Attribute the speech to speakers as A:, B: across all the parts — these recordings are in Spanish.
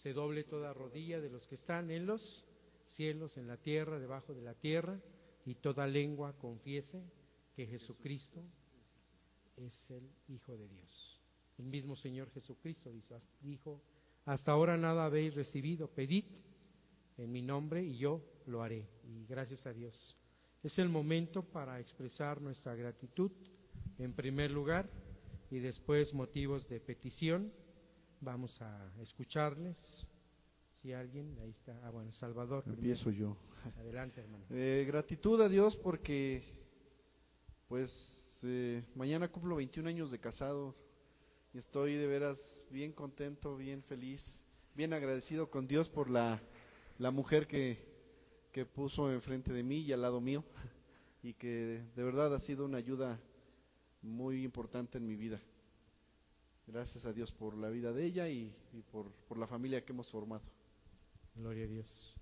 A: se doble toda rodilla de los que están en los cielos, en la tierra, debajo de la tierra, y toda lengua confiese que Jesucristo es el Hijo de Dios. El mismo Señor Jesucristo dijo: hasta ahora nada habéis recibido, pedid en mi nombre y yo lo haré. Y gracias a Dios. Es el momento para expresar nuestra gratitud, en primer lugar, y después motivos de petición. Vamos a escucharles. Si alguien, ahí está. Bueno, Salvador.
B: Empiezo yo.
A: Adelante, hermano.
B: Gratitud a Dios porque, pues, mañana cumplo 21 años de casado y estoy de veras bien contento, bien feliz, bien agradecido con Dios por la mujer que puso enfrente de mí y al lado mío, y que de verdad ha sido una ayuda muy importante en mi vida. Gracias a Dios por la vida de ella y por la familia que hemos formado.
A: Gloria a Dios.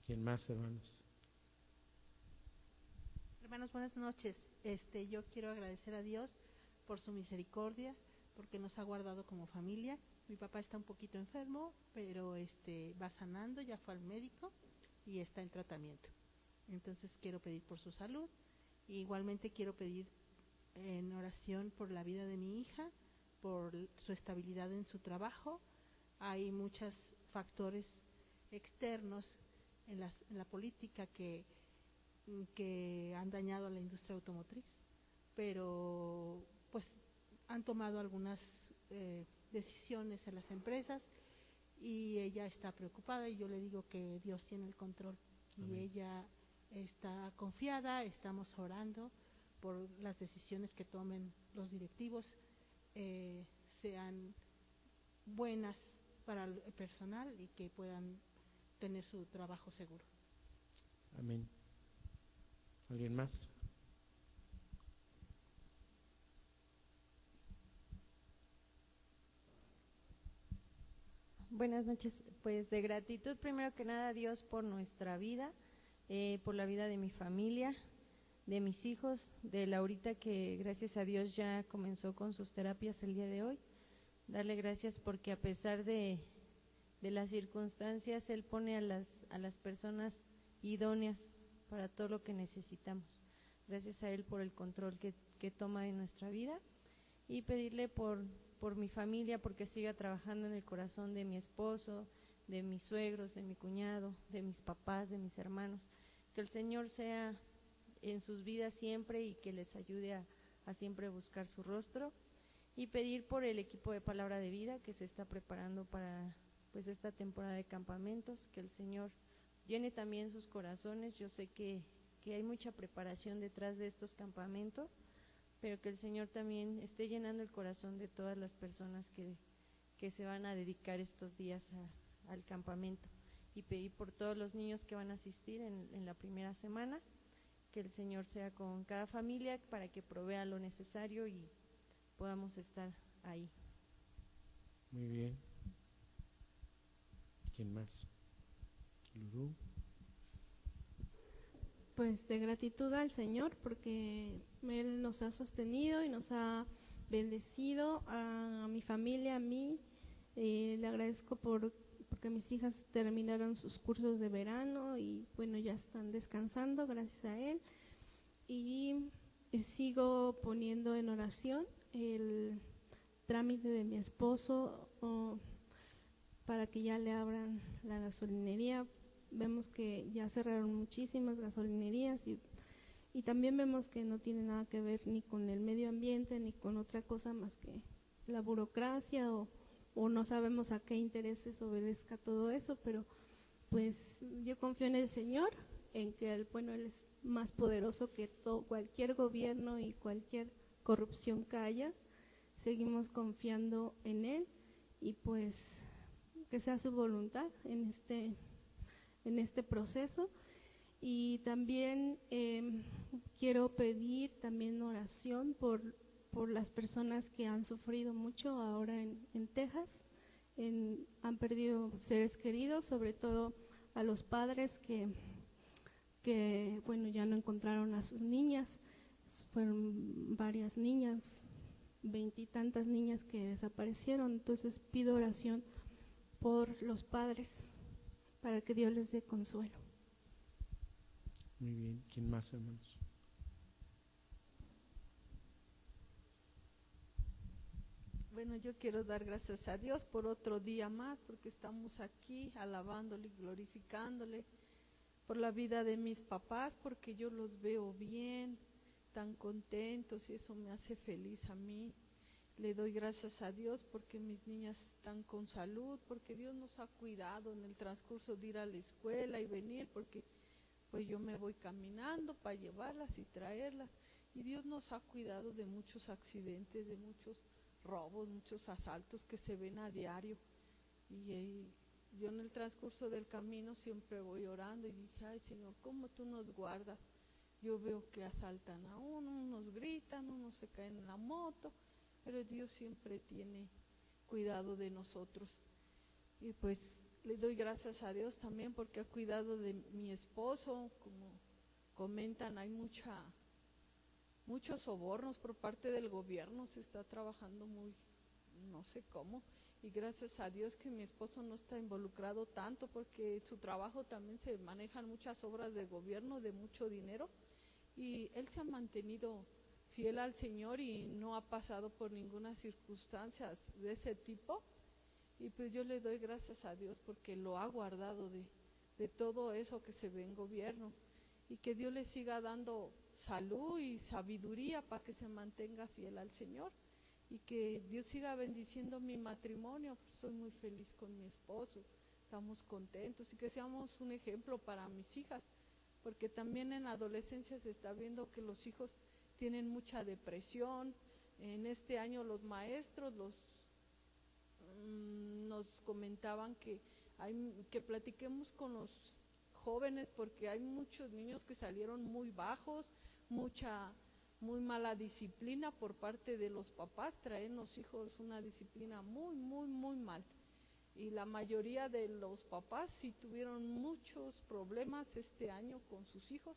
A: ¿Quién más, hermanos?
C: Hermanos, buenas noches. Yo quiero agradecer a Dios por su misericordia, porque nos ha guardado como familia. Mi papá está un poquito enfermo, pero va sanando, ya fue al médico y está en tratamiento. Entonces quiero pedir por su salud. Y igualmente quiero pedir en oración por la vida de mi hija, por su estabilidad en su trabajo. Hay muchos factores externos en la política que han dañado a la industria automotriz, pero pues han tomado algunas decisiones en las empresas y ella está preocupada, y yo le digo que Dios tiene el control. Amén. Y ella está confiada. Estamos orando por las decisiones que tomen los directivos, sean buenas para el personal y que puedan tener su trabajo seguro.
A: Amén. ¿Alguien más?
D: Buenas noches. Pues de gratitud primero que nada a Dios por nuestra vida, por la vida de mi familia, de mis hijos, de Laurita, que gracias a Dios ya comenzó con sus terapias el día de hoy. Darle gracias porque a pesar de las circunstancias, Él pone a las personas idóneas para todo lo que necesitamos. Gracias a Él por el control que toma en nuestra vida, y pedirle por mi familia, porque siga trabajando en el corazón de mi esposo, de mis suegros, de mi cuñado, de mis papás, de mis hermanos, que el Señor sea en sus vidas siempre y que les ayude a siempre buscar su rostro, y pedir por el equipo de Palabra de Vida que se está preparando para pues esta temporada de campamentos, que el Señor llene también sus corazones. Yo sé que hay mucha preparación detrás de estos campamentos, pero que el Señor también esté llenando el corazón de todas las personas que se van a dedicar estos días al campamento, y pedir por todos los niños que van a asistir en la primera semana, que el Señor sea con cada familia para que provea lo necesario y podamos estar ahí.
A: Muy bien. ¿Quién más? Lulú.
E: Pues de gratitud al Señor, porque Él nos ha sostenido y nos ha bendecido, a mi familia, a mí. Le agradezco porque mis hijas terminaron sus cursos de verano y bueno, ya están descansando gracias a Él. Y sigo poniendo en oración el trámite de mi esposo para que ya le abran la gasolinería. Vemos que ya cerraron muchísimas gasolinerías y también vemos que no tiene nada que ver ni con el medio ambiente ni con otra cosa más que la burocracia o no sabemos a qué intereses obedezca todo eso, pero pues yo confío en el Señor, en que Él es más poderoso que cualquier gobierno y cualquier corrupción que haya. Seguimos confiando en Él y pues que sea su voluntad en este proceso. Y también quiero pedir también oración por las personas que han sufrido mucho ahora en Texas, han perdido seres queridos, sobre todo a los padres que ya no encontraron a sus niñas. Fueron varias niñas veintitantas niñas que desaparecieron. Entonces pido oración por los padres para que Dios les dé consuelo.
A: Muy bien, ¿quién más, hermanos?
F: Bueno, yo quiero dar gracias a Dios por otro día más, porque estamos aquí alabándole y glorificándole, por la vida de mis papás, porque yo los veo bien, tan contentos, y eso me hace feliz a mí. Le doy gracias a Dios porque mis niñas están con salud, porque Dios nos ha cuidado en el transcurso de ir a la escuela y venir, porque pues yo me voy caminando para llevarlas y traerlas, y Dios nos ha cuidado de muchos accidentes, de muchos robos, muchos asaltos que se ven a diario. Y yo en el transcurso del camino siempre voy orando y dije, ay Señor, ¿cómo tú nos guardas? Yo veo que asaltan a uno, unos gritan, unos se caen en la moto, pero Dios siempre tiene cuidado de nosotros. Y pues le doy gracias a Dios también porque ha cuidado de mi esposo. Como comentan, hay muchos sobornos por parte del gobierno, se está trabajando muy, no sé cómo, y gracias a Dios que mi esposo no está involucrado tanto, porque su trabajo también se manejan muchas obras de gobierno de mucho dinero, y él se ha mantenido fiel al Señor y no ha pasado por ninguna circunstancia de ese tipo. Y pues yo le doy gracias a Dios porque lo ha guardado de todo eso que se ve en gobierno, y que Dios le siga dando salud y sabiduría para que se mantenga fiel al Señor, y que Dios siga bendiciendo mi matrimonio. Pues soy muy feliz con mi esposo, estamos contentos, y que seamos un ejemplo para mis hijas, porque también en la adolescencia se está viendo que los hijos tienen mucha depresión. En este año los maestros nos comentaban que platiquemos con los jóvenes, porque hay muchos niños que salieron muy bajos, muy mala disciplina por parte de los papás, traen los hijos una disciplina muy, muy, muy mal. Y la mayoría de los papás sí tuvieron muchos problemas este año con sus hijos,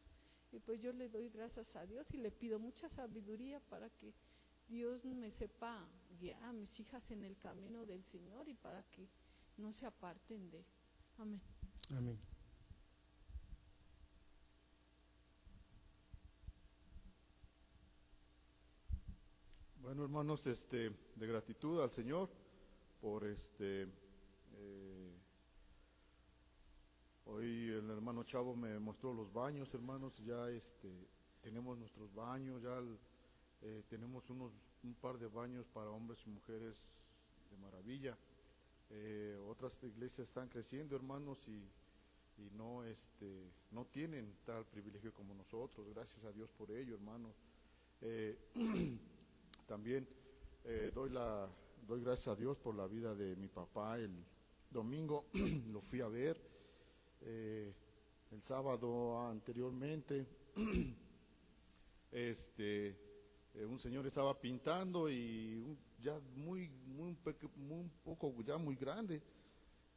F: y pues yo le doy gracias a Dios y le pido mucha sabiduría para que Dios me sepa guiar a mis hijas en el camino del Señor y para que no se aparten de él. Amén.
A: Amén.
G: Bueno, hermanos, de gratitud al Señor por hoy el hermano Chavo me mostró los baños, hermanos. Ya tenemos nuestros baños, ya tenemos un par de baños para hombres y mujeres de maravilla. Otras iglesias están creciendo, hermanos, y no tienen tal privilegio como nosotros. Gracias a Dios por ello, hermanos. También doy gracias a Dios por la vida de mi papá. El domingo lo fui a ver, el sábado anteriormente un señor estaba pintando y ya muy grande.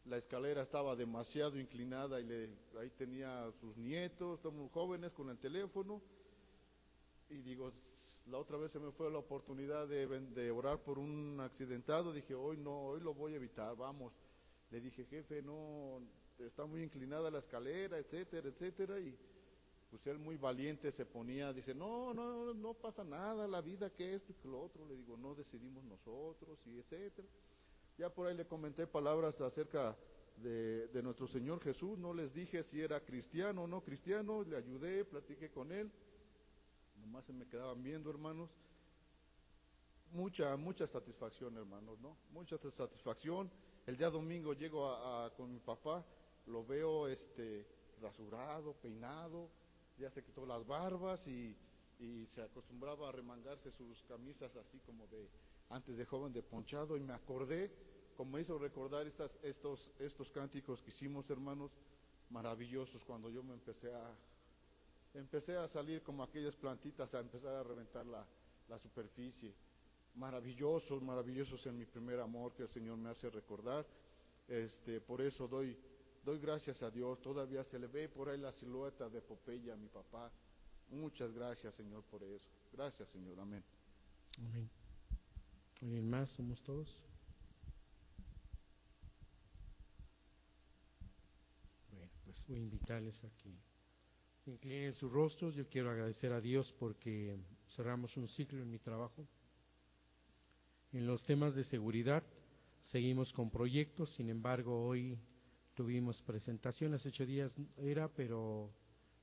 G: La escalera estaba demasiado inclinada y ahí tenía a sus nietos, estamos jóvenes con el teléfono, y digo, la otra vez se me fue la oportunidad de orar por un accidentado. Dije, hoy lo voy a evitar, vamos. Le dije, jefe, no, está muy inclinada la escalera, etcétera, etcétera, y pues él muy valiente se ponía, dice, no pasa nada, la vida que esto y que lo otro. Le digo, no decidimos nosotros, y etcétera. Ya por ahí le comenté palabras acerca de nuestro Señor Jesús. No les dije si era cristiano o no cristiano, le ayudé, platiqué con él. Nomás se me quedaban viendo, hermanos. Mucha satisfacción, hermanos, ¿no? Mucha satisfacción. El día domingo llego con mi papá, lo veo rasurado, peinado, ya se quitó las barbas y se acostumbraba a remangarse sus camisas así como antes de joven, de ponchado, y me acordé, como hizo recordar estos cánticos que hicimos, hermanos, maravillosos, cuando yo me empecé a salir como aquellas plantitas, a empezar a reventar la superficie. Maravillosos en mi primer amor, que el Señor me hace recordar. Por eso doy gracias a Dios. Todavía se le ve por ahí la silueta de Popeye a mi papá. Muchas gracias, Señor, por eso. Gracias, Señor. Amén.
A: Amén. ¿Alguien más? ¿Somos todos? Bueno, pues voy a invitarles a que inclinen sus rostros. Yo quiero agradecer a Dios porque cerramos un ciclo en mi trabajo. En los temas de seguridad seguimos con proyectos, sin embargo hoy tuvimos presentación, hace 8 días era, pero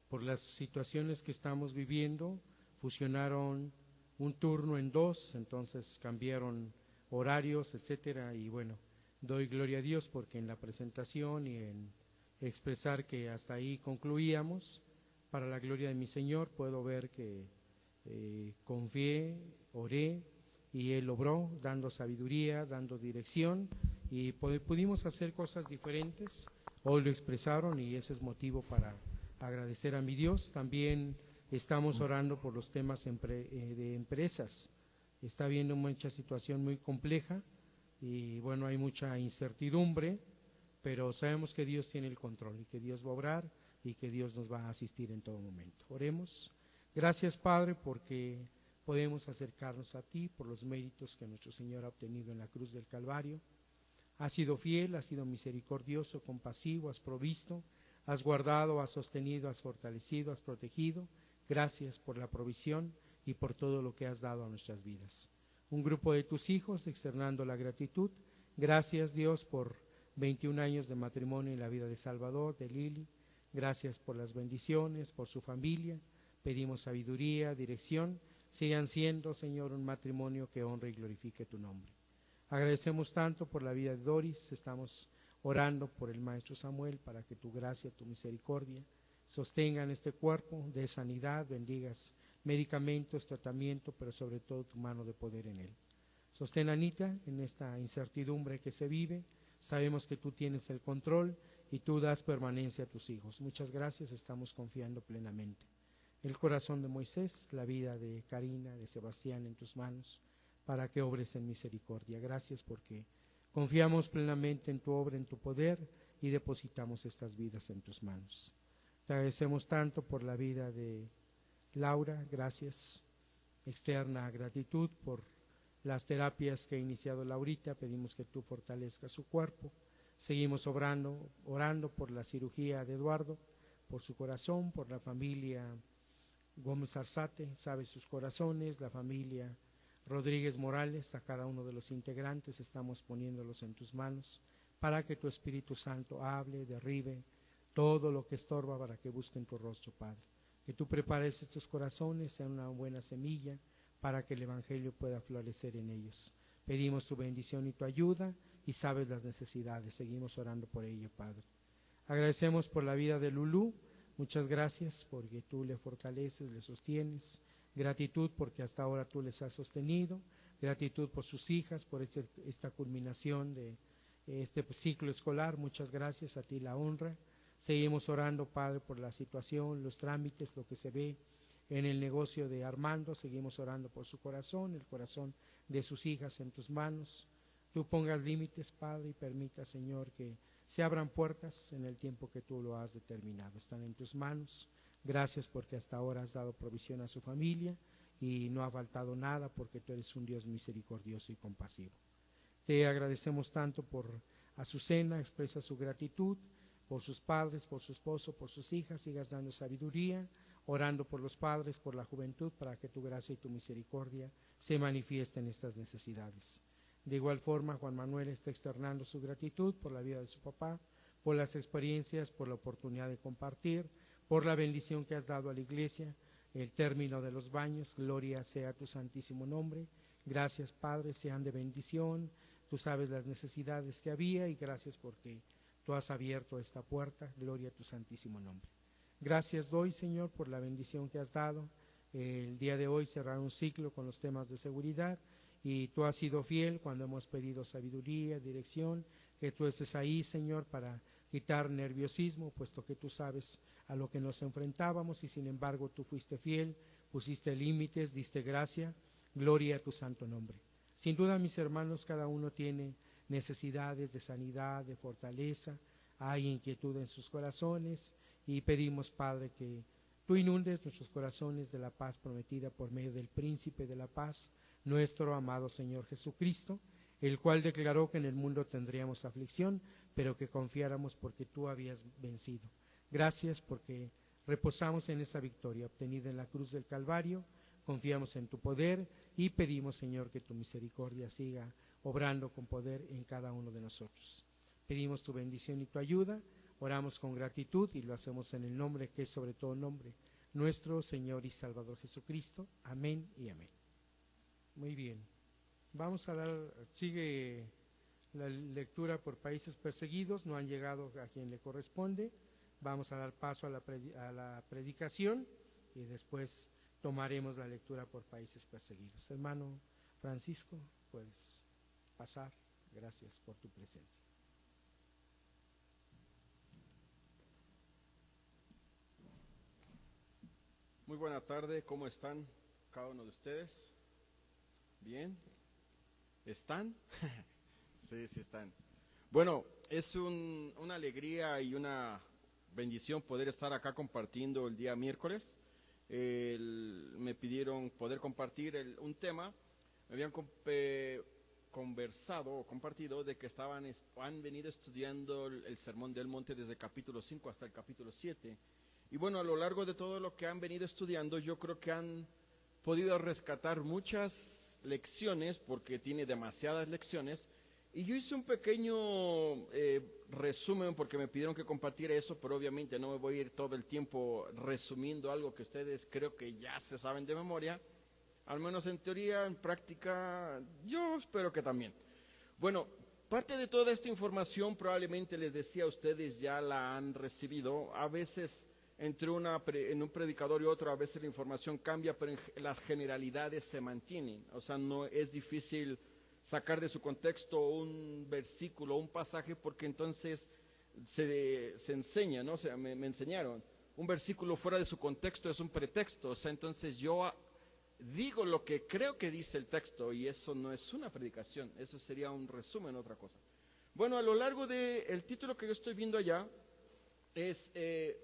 A: por las situaciones que estamos viviendo fusionaron un turno en 2, entonces cambiaron horarios, etcétera, y bueno, doy gloria a Dios porque en la presentación y en expresar que hasta ahí concluíamos, para la gloria de mi Señor, puedo ver que confié, oré, y Él obró, dando sabiduría, dando dirección, y pudimos hacer cosas diferentes. Hoy lo expresaron y ese es motivo para agradecer a mi Dios. También estamos orando por los temas de empresas. Está habiendo mucha situación muy compleja y bueno, hay mucha incertidumbre, pero sabemos que Dios tiene el control y que Dios va a obrar y que Dios nos va a asistir en todo momento. Oremos. Gracias, Padre, porque podemos acercarnos a ti por los méritos que nuestro Señor ha obtenido en la cruz del Calvario. Has sido fiel, has sido misericordioso, compasivo, has provisto, has guardado, has sostenido, has fortalecido, has protegido. Gracias por la provisión y por todo lo que has dado a nuestras vidas. Un grupo de tus hijos externando la gratitud. Gracias, Dios, por 21 años de matrimonio en la vida de Salvador, de Lili. Gracias por las bendiciones, por su familia. Pedimos sabiduría, dirección. Sigan siendo, Señor, un matrimonio que honre y glorifique tu nombre. Agradecemos tanto por la vida de Doris, estamos orando por el maestro Samuel para que tu gracia, tu misericordia sostengan este cuerpo de sanidad, bendigas medicamentos, tratamiento, pero sobre todo tu mano de poder en él. Sostén a Anita en esta incertidumbre que se vive, sabemos que tú tienes el control y tú das permanencia a tus hijos. Muchas gracias, estamos confiando plenamente. El corazón de Moisés, la vida de Karina, de Sebastián en tus manos, para que obres en misericordia. Gracias porque confiamos plenamente en tu obra, en tu poder, y depositamos estas vidas en tus manos. Te agradecemos tanto por la vida de Laura, gracias. Externa gratitud por las terapias que ha iniciado Laurita, pedimos que tú fortalezcas su cuerpo. Seguimos orando por la cirugía de Eduardo, por su corazón, por la familia Gómez Arzate, sabe sus corazones, la familia Rodríguez Morales, a cada uno de los integrantes estamos poniéndolos en tus manos para que tu Espíritu Santo hable, derribe todo lo que estorba para que busquen tu rostro, Padre. Que tú prepares estos corazones, sean una buena semilla para que el Evangelio pueda florecer en ellos. Pedimos tu bendición y tu ayuda y sabes las necesidades, seguimos orando por ello, Padre. Agradecemos por la vida de Lulú. Muchas gracias porque tú le fortaleces, le sostienes. Gratitud porque hasta ahora tú les has sostenido. Gratitud por sus hijas, por esta culminación de este ciclo escolar. Muchas gracias, a ti la honra. Seguimos orando, Padre, por la situación, los trámites, lo que se ve en el negocio de Armando. Seguimos orando por su corazón, el corazón de sus hijas en tus manos. Tú pongas límites, Padre, y permita, Señor, que se abran puertas en el tiempo que tú lo has determinado. Están en tus manos. Gracias porque hasta ahora has dado provisión a su familia y no ha faltado nada porque tú eres un Dios misericordioso y compasivo. Te agradecemos tanto por Azucena, expresa su gratitud por sus padres, por su esposo, por sus hijas. Sigas dando sabiduría, orando por los padres, por la juventud, para que tu gracia y tu misericordia se manifiesten en estas necesidades. De igual forma, Juan Manuel está externando su gratitud por la vida de su papá, por las experiencias, por la oportunidad de compartir, por la bendición que has dado a la iglesia, el término de los baños. Gloria sea tu santísimo nombre. Gracias, Padre, sean de bendición. Tú sabes las necesidades que había y gracias porque tú has abierto esta puerta. Gloria a tu santísimo nombre. Gracias doy, Señor, por la bendición que has dado. El día de hoy cerrar un ciclo con los temas de seguridad. Y tú has sido fiel cuando hemos pedido sabiduría, dirección, que tú estés ahí, Señor, para quitar nerviosismo, puesto que tú sabes a lo que nos enfrentábamos y sin embargo tú fuiste fiel, pusiste límites, diste gracia. Gloria a tu santo nombre. Sin duda, mis hermanos, cada uno tiene necesidades de sanidad, de fortaleza, hay inquietud en sus corazones y pedimos, Padre, que tú inundes nuestros corazones de la paz prometida por medio del Príncipe de la Paz, nuestro amado Señor Jesucristo, el cual declaró que en el mundo tendríamos aflicción, pero que confiáramos porque tú habías vencido. Gracias porque reposamos en esa victoria obtenida en la cruz del Calvario, confiamos en tu poder y pedimos, Señor, que tu misericordia siga obrando con poder en cada uno de nosotros. Pedimos tu bendición y tu ayuda, oramos con gratitud y lo hacemos en el nombre que es sobre todo nombre, nuestro Señor y Salvador Jesucristo. Amén y amén. Muy bien. Vamos a dar, sigue la lectura por países perseguidos, no han llegado a quien le corresponde. Vamos a dar paso a la predicación y después tomaremos la lectura por países perseguidos. Hermano Francisco, puedes pasar. Gracias por tu presencia.
H: Muy buena tarde, ¿cómo están cada uno de ustedes? ¿Bien? ¿Están? Sí, sí están. Bueno, es una alegría y una bendición poder estar acá compartiendo el día miércoles. Me pidieron poder compartir un tema. Me habían conversado o compartido de que han venido estudiando el Sermón del Monte desde el capítulo 5 hasta el capítulo 7. Y bueno, a lo largo de todo lo que han venido estudiando, yo creo que han podido rescatar muchas lecciones, porque tiene demasiadas lecciones. Y yo hice un pequeño resumen, porque me pidieron que compartiera eso, pero obviamente no me voy a ir todo el tiempo resumiendo algo que ustedes creo que ya se saben de memoria, al menos en teoría, en práctica, yo espero que también. Bueno, parte de toda esta información probablemente les decía a ustedes ya la han recibido. A veces entre en un predicador y otro, a veces la información cambia, pero las generalidades se mantienen. O sea, no es difícil sacar de su contexto un versículo, un pasaje, porque entonces se enseña, ¿no? O sea, me enseñaron, un versículo fuera de su contexto es un pretexto. O sea, entonces yo digo lo que creo que dice el texto, y eso no es una predicación, eso sería un resumen, otra cosa. Bueno, a lo largo del título que yo estoy viendo allá, es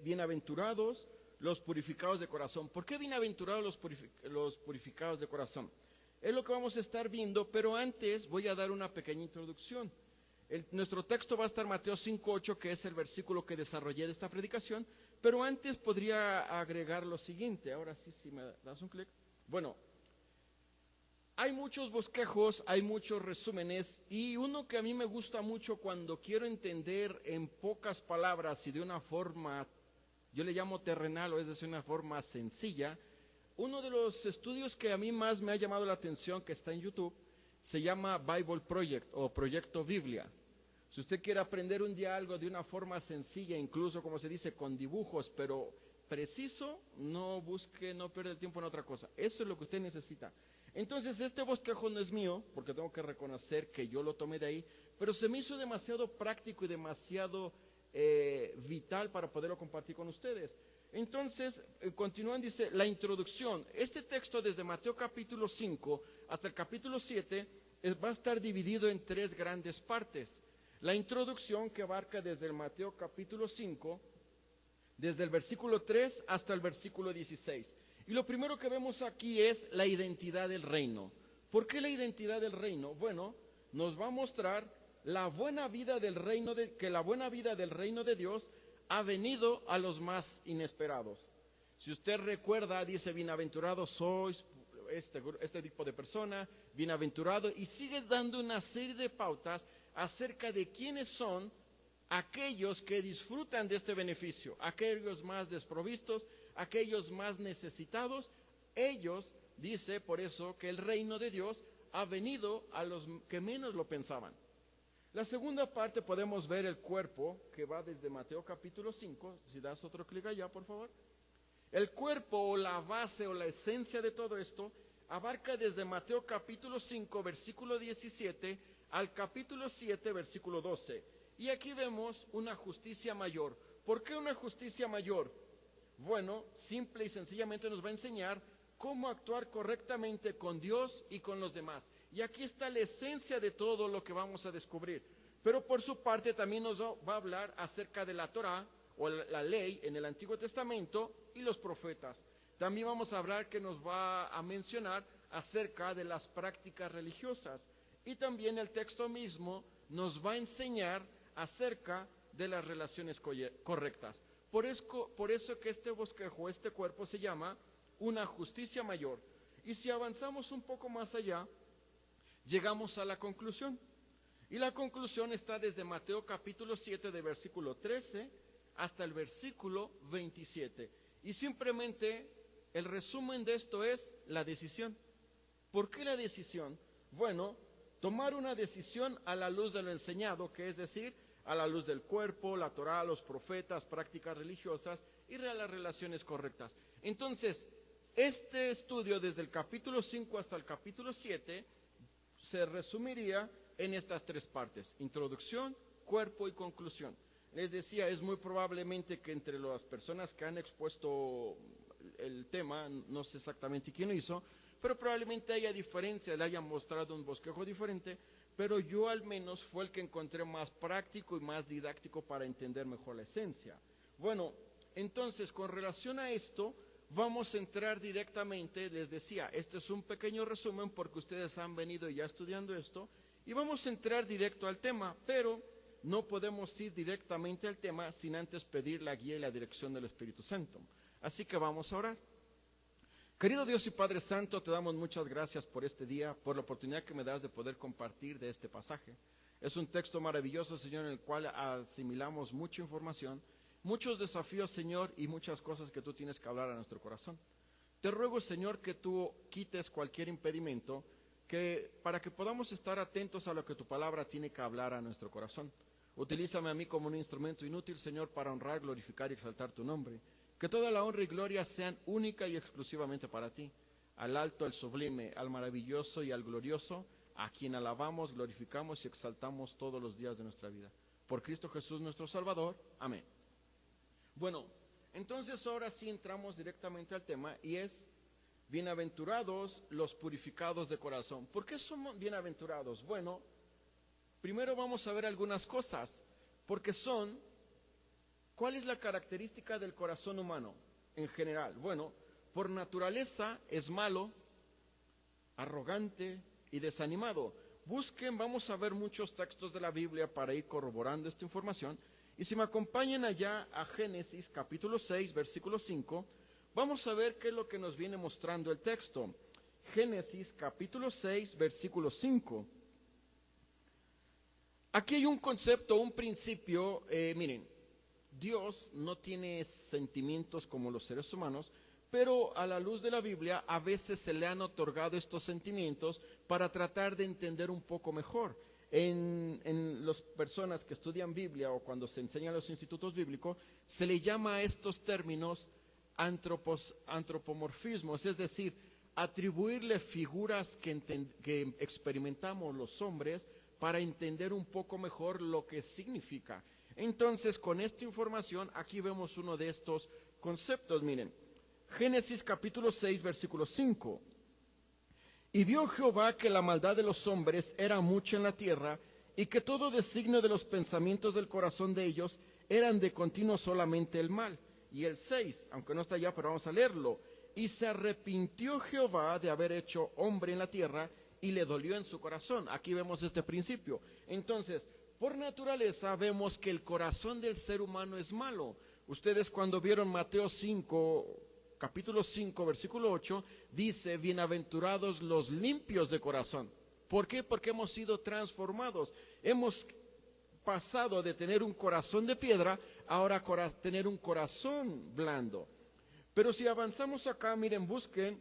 H: bienaventurados los purificados de corazón. ¿Por qué bienaventurados los purificados de corazón? Es lo que vamos a estar viendo, pero antes voy a dar una pequeña introducción. Nuestro texto va a estar Mateo 5:8, que es el versículo que desarrollé de esta predicación, pero antes podría agregar lo siguiente. Ahora sí, si me das un clic. Bueno, hay muchos bosquejos, hay muchos resúmenes, y uno que a mí me gusta mucho cuando quiero entender en pocas palabras y de una forma, yo le llamo terrenal, o es decir, una forma sencilla. Uno de los estudios que a mí más me ha llamado la atención, que está en YouTube, se llama Bible Project o Proyecto Biblia. Si usted quiere aprender un día algo de una forma sencilla, incluso como se dice, con dibujos, pero preciso, no busque, no pierda el tiempo en otra cosa. Eso es lo que usted necesita. Entonces, este bosquejo no es mío, porque tengo que reconocer que yo lo tomé de ahí, pero se me hizo demasiado práctico y demasiado vital para poderlo compartir con ustedes. Entonces, continúan, dice, la introducción. Este texto desde Mateo capítulo 5 hasta el capítulo 7 va a estar dividido en 3 grandes partes. La introducción, que abarca desde el Mateo capítulo 5, desde el versículo 3 hasta el versículo 16. Y lo primero que vemos aquí es la identidad del reino. ¿Por qué la identidad del reino? Bueno, nos va a mostrar la buena vida del reino que la buena vida del reino de Dios ha venido a los más inesperados. Si usted recuerda, dice, bienaventurados sois, este tipo de persona, bienaventurado, y sigue dando una serie de pautas acerca de quiénes son aquellos que disfrutan de este beneficio, aquellos más desprovistos, aquellos más necesitados. Ellos, dice por eso, que el reino de Dios ha venido a los que menos lo pensaban. La segunda parte podemos ver el cuerpo, que va desde Mateo capítulo 5, si das otro clic allá, por favor. El cuerpo, o la base, o la esencia de todo esto, abarca desde Mateo capítulo 5, versículo 17, al capítulo 7, versículo 12. Y aquí vemos una justicia mayor. ¿Por qué una justicia mayor? Bueno, simple y sencillamente nos va a enseñar cómo actuar correctamente con Dios y con los demás. Y aquí está la esencia de todo lo que vamos a descubrir. Pero por su parte también nos va a hablar acerca de la Torá, o la ley en el Antiguo Testamento, y los profetas. También vamos a hablar, que nos va a mencionar acerca de las prácticas religiosas. Y también el texto mismo nos va a enseñar acerca de las relaciones correctas. Por eso que este bosquejo, este cuerpo se llama una justicia mayor. Y si avanzamos un poco más allá, llegamos a la conclusión. Y la conclusión está desde Mateo capítulo 7, de versículo 13 hasta el versículo 27. Y simplemente el resumen de esto es la decisión. ¿Por qué la decisión? Bueno, tomar una decisión a la luz de lo enseñado, que es decir, a la luz del cuerpo, la Torá, los profetas, prácticas religiosas y las relaciones correctas. Entonces, este estudio desde el capítulo 5 hasta el capítulo 7 se resumiría en estas tres partes: introducción, cuerpo y conclusión. Les decía, es muy probablemente que entre las personas que han expuesto el tema, no sé exactamente quién lo hizo, pero probablemente haya diferencia, le hayan mostrado un bosquejo diferente, pero yo al menos fue el que encontré más práctico y más didáctico para entender mejor la esencia. Bueno, entonces con relación a esto, vamos a entrar directamente. Les decía, este es un pequeño resumen porque ustedes han venido ya estudiando esto, y vamos a entrar directo al tema, pero no podemos ir directamente al tema sin antes pedir la guía y la dirección del Espíritu Santo. Así que vamos a orar. Querido Dios y Padre Santo, te damos muchas gracias por este día, por la oportunidad que me das de poder compartir de este pasaje. Es un texto maravilloso, Señor, en el cual asimilamos mucha información, muchos desafíos, Señor, y muchas cosas que tú tienes que hablar a nuestro corazón. Te ruego, Señor, que tú quites cualquier impedimento, para que podamos estar atentos a lo que tu palabra tiene que hablar a nuestro corazón. Utilízame a mí como un instrumento inútil, Señor, para honrar, glorificar y exaltar tu nombre. Que toda la honra y gloria sean única y exclusivamente para ti, al alto, al sublime, al maravilloso y al glorioso, a quien alabamos, glorificamos y exaltamos todos los días de nuestra vida. Por Cristo Jesús nuestro Salvador. Amén. Bueno, entonces ahora sí entramos directamente al tema, y es: bienaventurados los purificados de corazón. ¿Por qué somos bienaventurados? Bueno, primero vamos a ver algunas cosas, porque ¿cuál es la característica del corazón humano en general? Bueno, por naturaleza es malo, arrogante y desanimado. Vamos a ver muchos textos de la Biblia para ir corroborando esta información. Y si me acompañan allá a Génesis capítulo 6, versículo 5, vamos a ver qué es lo que nos viene mostrando el texto. Génesis capítulo 6, versículo 5. Aquí hay un concepto, un principio. Miren, Dios no tiene sentimientos como los seres humanos, pero a la luz de la Biblia a veces se le han otorgado estos sentimientos para tratar de entender un poco mejor. En las personas que estudian Biblia o cuando se enseñan en los institutos bíblicos, se le llama a estos términos antropomorfismos, es decir, atribuirle figuras que experimentamos los hombres para entender un poco mejor lo que significa. Entonces, con esta información, aquí vemos uno de estos conceptos. Miren, Génesis capítulo 6, versículo 5. Y vio Jehová que la maldad de los hombres era mucha en la tierra, y que todo designio de los pensamientos del corazón de ellos eran de continuo solamente el mal. Y el 6, aunque no está allá, pero vamos a leerlo. Y se arrepintió Jehová de haber hecho hombre en la tierra, y le dolió en su corazón. Aquí vemos este principio. Entonces, por naturaleza vemos que el corazón del ser humano es malo. Ustedes cuando vieron Mateo 5, capítulo 5, versículo 8, dice: bienaventurados los limpios de corazón. ¿Por qué? Porque hemos sido transformados. Hemos pasado de tener un corazón de piedra, ahora tener un corazón blando. Pero si avanzamos acá, miren, busquen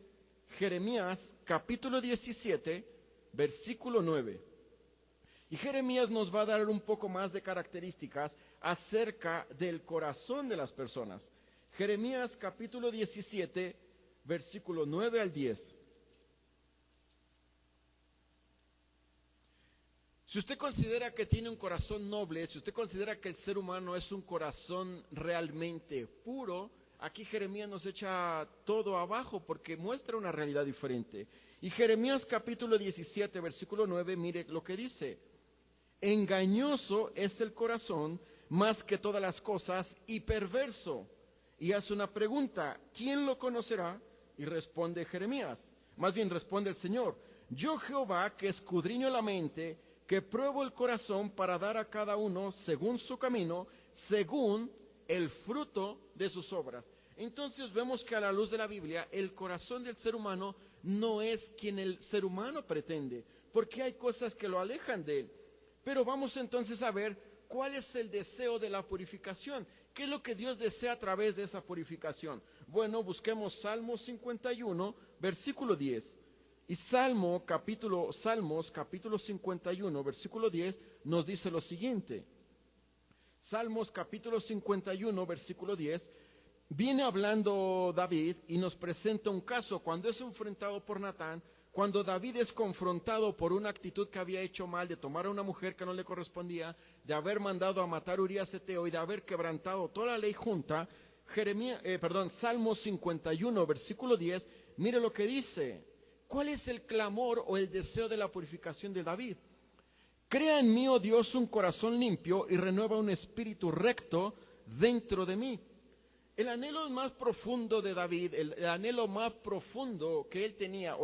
H: Jeremías capítulo 17, versículo 9. Y Jeremías nos va a dar un poco más de características acerca del corazón de las personas. Jeremías capítulo 17, versículo 9 al 10. Si usted considera que tiene un corazón noble, si usted considera que el ser humano es un corazón realmente puro, aquí Jeremías nos echa todo abajo porque muestra una realidad diferente. Y Jeremías capítulo 17, versículo 9, mire lo que dice: engañoso es el corazón más que todas las cosas y perverso. Y hace una pregunta: ¿quién lo conocerá? Y responde Jeremías: Más bien responde el Señor: yo Jehová, que escudriño la mente, que pruebo el corazón para dar a cada uno según su camino, según el fruto de sus obras. Entonces vemos que a la luz de la Biblia, el corazón del ser humano no es quien el ser humano pretende, porque hay cosas que lo alejan de él. Pero vamos entonces a ver cuál es el deseo de la purificación. ¿Qué es lo que Dios desea a través de esa purificación? Bueno, busquemos Salmo 51, versículo 10. Y Salmos capítulo 51, versículo 10, nos dice lo siguiente. Salmos capítulo 51, versículo 10, viene hablando David y nos presenta un caso cuando es enfrentado por Natán, cuando David es confrontado por una actitud que había hecho mal, de tomar a una mujer que no le correspondía, de haber mandado a matar a Urías Eteo y de haber quebrantado toda la ley junta. Salmos 51, versículo 10, mire lo que dice. ¿Cuál es el clamor o el deseo de la purificación de David? Crea en mí, oh Dios, un corazón limpio y renueva un espíritu recto dentro de mí. El anhelo más profundo de David, el anhelo más profundo que él tenía,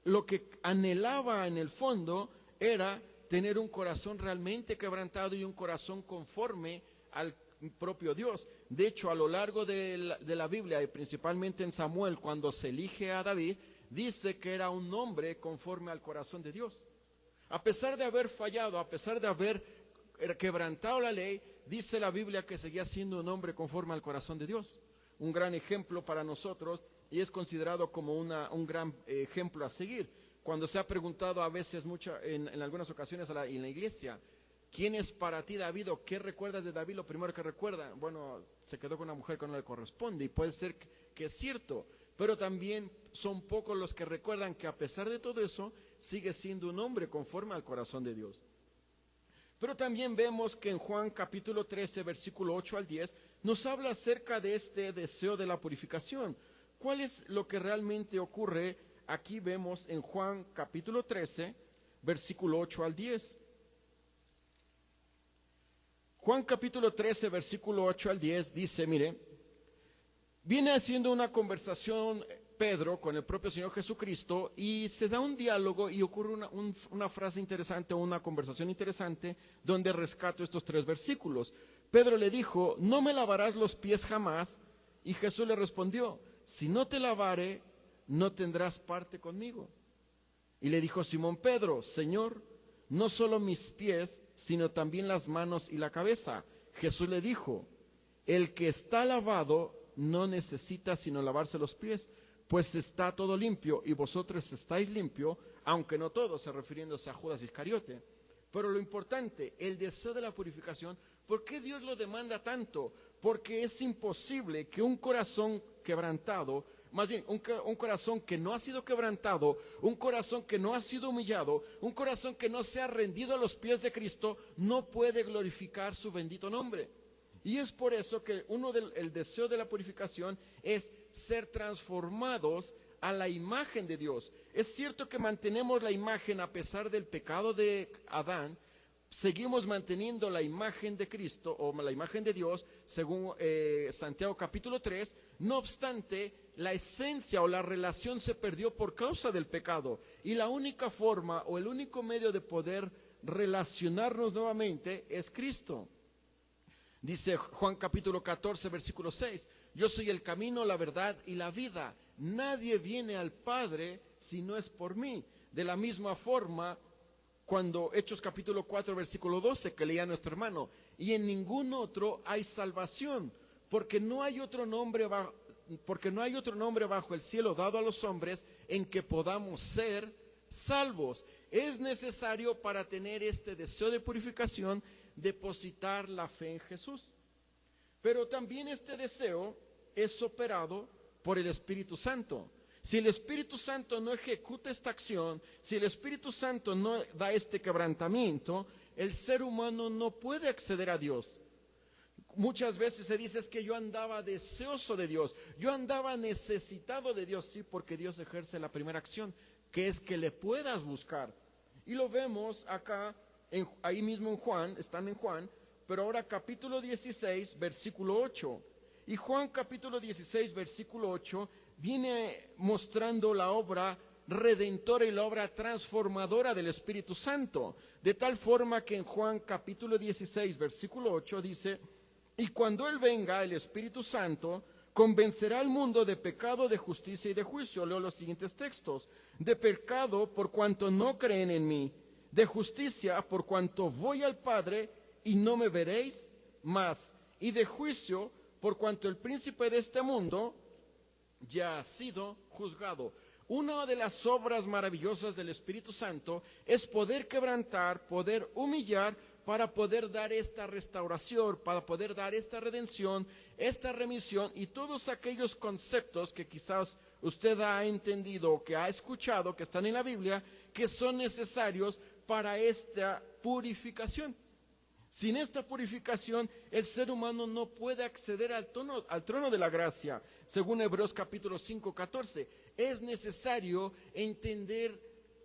H: lo que anhelaba en el fondo, era tener un corazón realmente quebrantado y un corazón conforme al propio Dios. De hecho, a lo largo de la Biblia, y principalmente en Samuel, cuando se elige a David, dice que era un hombre conforme al corazón de Dios. A pesar de haber fallado, a pesar de haber quebrantado la ley, dice la Biblia que seguía siendo un hombre conforme al corazón de Dios. Un gran ejemplo para nosotros, y es considerado como un gran ejemplo a seguir. Cuando se ha preguntado a veces, en algunas ocasiones en la iglesia, ¿quién es para ti David o qué recuerdas de David? Lo primero que recuerda, bueno, se quedó con una mujer que no le corresponde, y puede ser que es cierto, pero también son pocos los que recuerdan que a pesar de todo eso, sigue siendo un hombre conforme al corazón de Dios. Pero también vemos que en Juan capítulo 13, versículo 8 al 10, nos habla acerca de este deseo de la purificación. ¿Cuál es lo que realmente ocurre? Aquí vemos en Juan capítulo 13, versículo 8 al 10. Juan capítulo 13, versículo 8 al 10 dice, mire, viene haciendo una conversación Pedro con el propio Señor Jesucristo y se da un diálogo y ocurre una frase interesante, una conversación interesante donde rescato estos 3 versículos. Pedro le dijo: no me lavarás los pies jamás, y Jesús le respondió: si no te lavare, no tendrás parte conmigo. Y le dijo Simón Pedro: Señor, no solo mis pies, sino también las manos y la cabeza. Jesús le dijo: el que está lavado no necesita sino lavarse los pies, pues está todo limpio, y vosotros estáis limpio, aunque no todos, refiriéndose a Judas Iscariote. Pero lo importante, el deseo de la purificación, ¿por qué Dios lo demanda tanto? Porque es imposible que un corazón quebrantado, más bien un corazón que no ha sido quebrantado, un corazón que no ha sido humillado, un corazón que no se ha rendido a los pies de Cristo, no puede glorificar su bendito nombre. Y es por eso que el deseo de la purificación es ser transformados a la imagen de Dios. Es cierto que mantenemos la imagen a pesar del pecado de Adán, seguimos manteniendo la imagen de Cristo o la imagen de Dios, según Santiago capítulo 3, no obstante, la esencia o la relación se perdió por causa del pecado. Y la única forma o el único medio de poder relacionarnos nuevamente es Cristo. Dice Juan capítulo 14, versículo 6, yo soy el camino, la verdad y la vida. Nadie viene al Padre si no es por mí. De la misma forma, cuando Hechos capítulo 4, versículo 12, que leía nuestro hermano, y en ningún otro hay salvación, porque no hay otro nombre bajo el cielo dado a los hombres en que podamos ser salvos. Es necesario, para tener este deseo de purificación, depositar la fe en Jesús. Pero también este deseo es operado por el Espíritu Santo. Si el Espíritu Santo no ejecuta esta acción, si el Espíritu Santo no da este quebrantamiento, el ser humano no puede acceder a Dios. Muchas veces se dice: es que yo andaba deseoso de Dios, yo andaba necesitado de Dios. Sí, porque Dios ejerce la primera acción, que es que le puedas buscar. Y lo vemos acá, ahí mismo en Juan, están en Juan, pero ahora capítulo 16, versículo 8. Y Juan capítulo 16, versículo 8, viene mostrando la obra redentora y la obra transformadora del Espíritu Santo. De tal forma que en Juan capítulo 16, versículo 8 dice, y cuando Él venga, el Espíritu Santo, convencerá al mundo de pecado, de justicia y de juicio. Leo los siguientes textos. De pecado, por cuanto no creen en mí. De justicia, por cuanto voy al Padre y no me veréis más. Y de juicio, por cuanto el príncipe de este mundo ya ha sido juzgado. Una de las obras maravillosas del Espíritu Santo es poder quebrantar, poder humillar, para poder dar esta restauración, para poder dar esta redención, esta remisión y todos aquellos conceptos que quizás usted ha entendido, que ha escuchado, que están en la Biblia, que son necesarios para esta purificación. Sin esta purificación, el ser humano no puede acceder al trono de la gracia. Según Hebreos capítulo 5, 14, es necesario entender